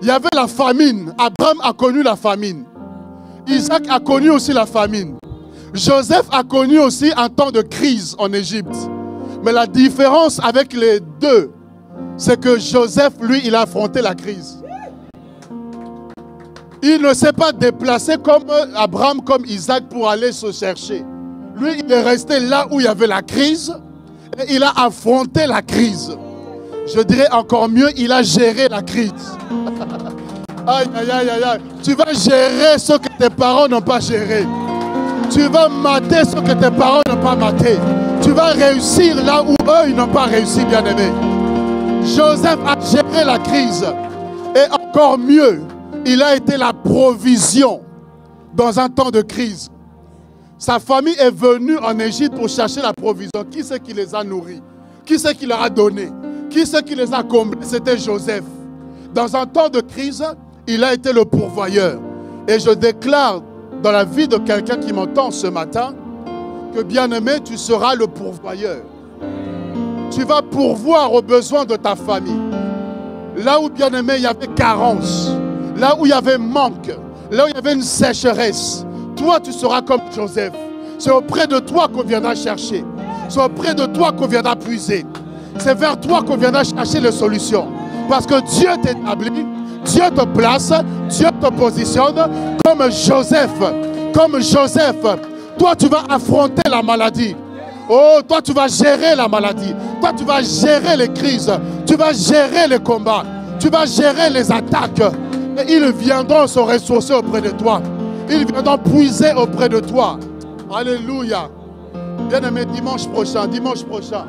il y avait la famine. Abraham a connu la famine. Isaac a connu aussi la famine. Joseph a connu aussi un temps de crise en Égypte. Mais la différence avec les deux, c'est que Joseph, lui, il a affronté la crise. Il ne s'est pas déplacé comme Abraham, comme Isaac pour aller se chercher. Lui, il est resté là où il y avait la crise et il a affronté la crise. Je dirais encore mieux, il a géré la crise. Aïe, aïe, aïe, aïe, aïe. Tu vas gérer ce que tes parents n'ont pas géré. Tu vas mater ce que tes parents n'ont pas maté. Tu vas réussir là où eux, ils n'ont pas réussi, bien-aimé. Joseph a géré la crise. Et encore mieux, il a été la provision dans un temps de crise. Sa famille est venue en Égypte pour chercher la provision. Qui c'est qui les a nourris? Qui c'est qui leur a donné? Qui c'est qui les a comblés? C'était Joseph. Dans un temps de crise, il a été le pourvoyeur. Et je déclare dans la vie de quelqu'un qui m'entend ce matin que, bien-aimé, tu seras le pourvoyeur. Tu vas pourvoir aux besoins de ta famille. Là où, bien-aimé, il y avait carence, là où il y avait manque, là où il y avait une sécheresse, toi, tu seras comme Joseph. C'est auprès de toi qu'on viendra chercher. C'est auprès de toi qu'on viendra puiser. C'est vers toi qu'on viendra chercher les solutions. Parce que Dieu t'établit, Dieu te place, Dieu te positionne comme Joseph. Comme Joseph. Toi, tu vas affronter la maladie. Oh, toi, tu vas gérer la maladie. Toi, tu vas gérer les crises. Tu vas gérer les combats. Tu vas gérer les attaques. Et ils viendront se ressourcer auprès de toi. Ils viendront puiser auprès de toi. Alléluia. Bien-aimé, dimanche prochain. Dimanche prochain.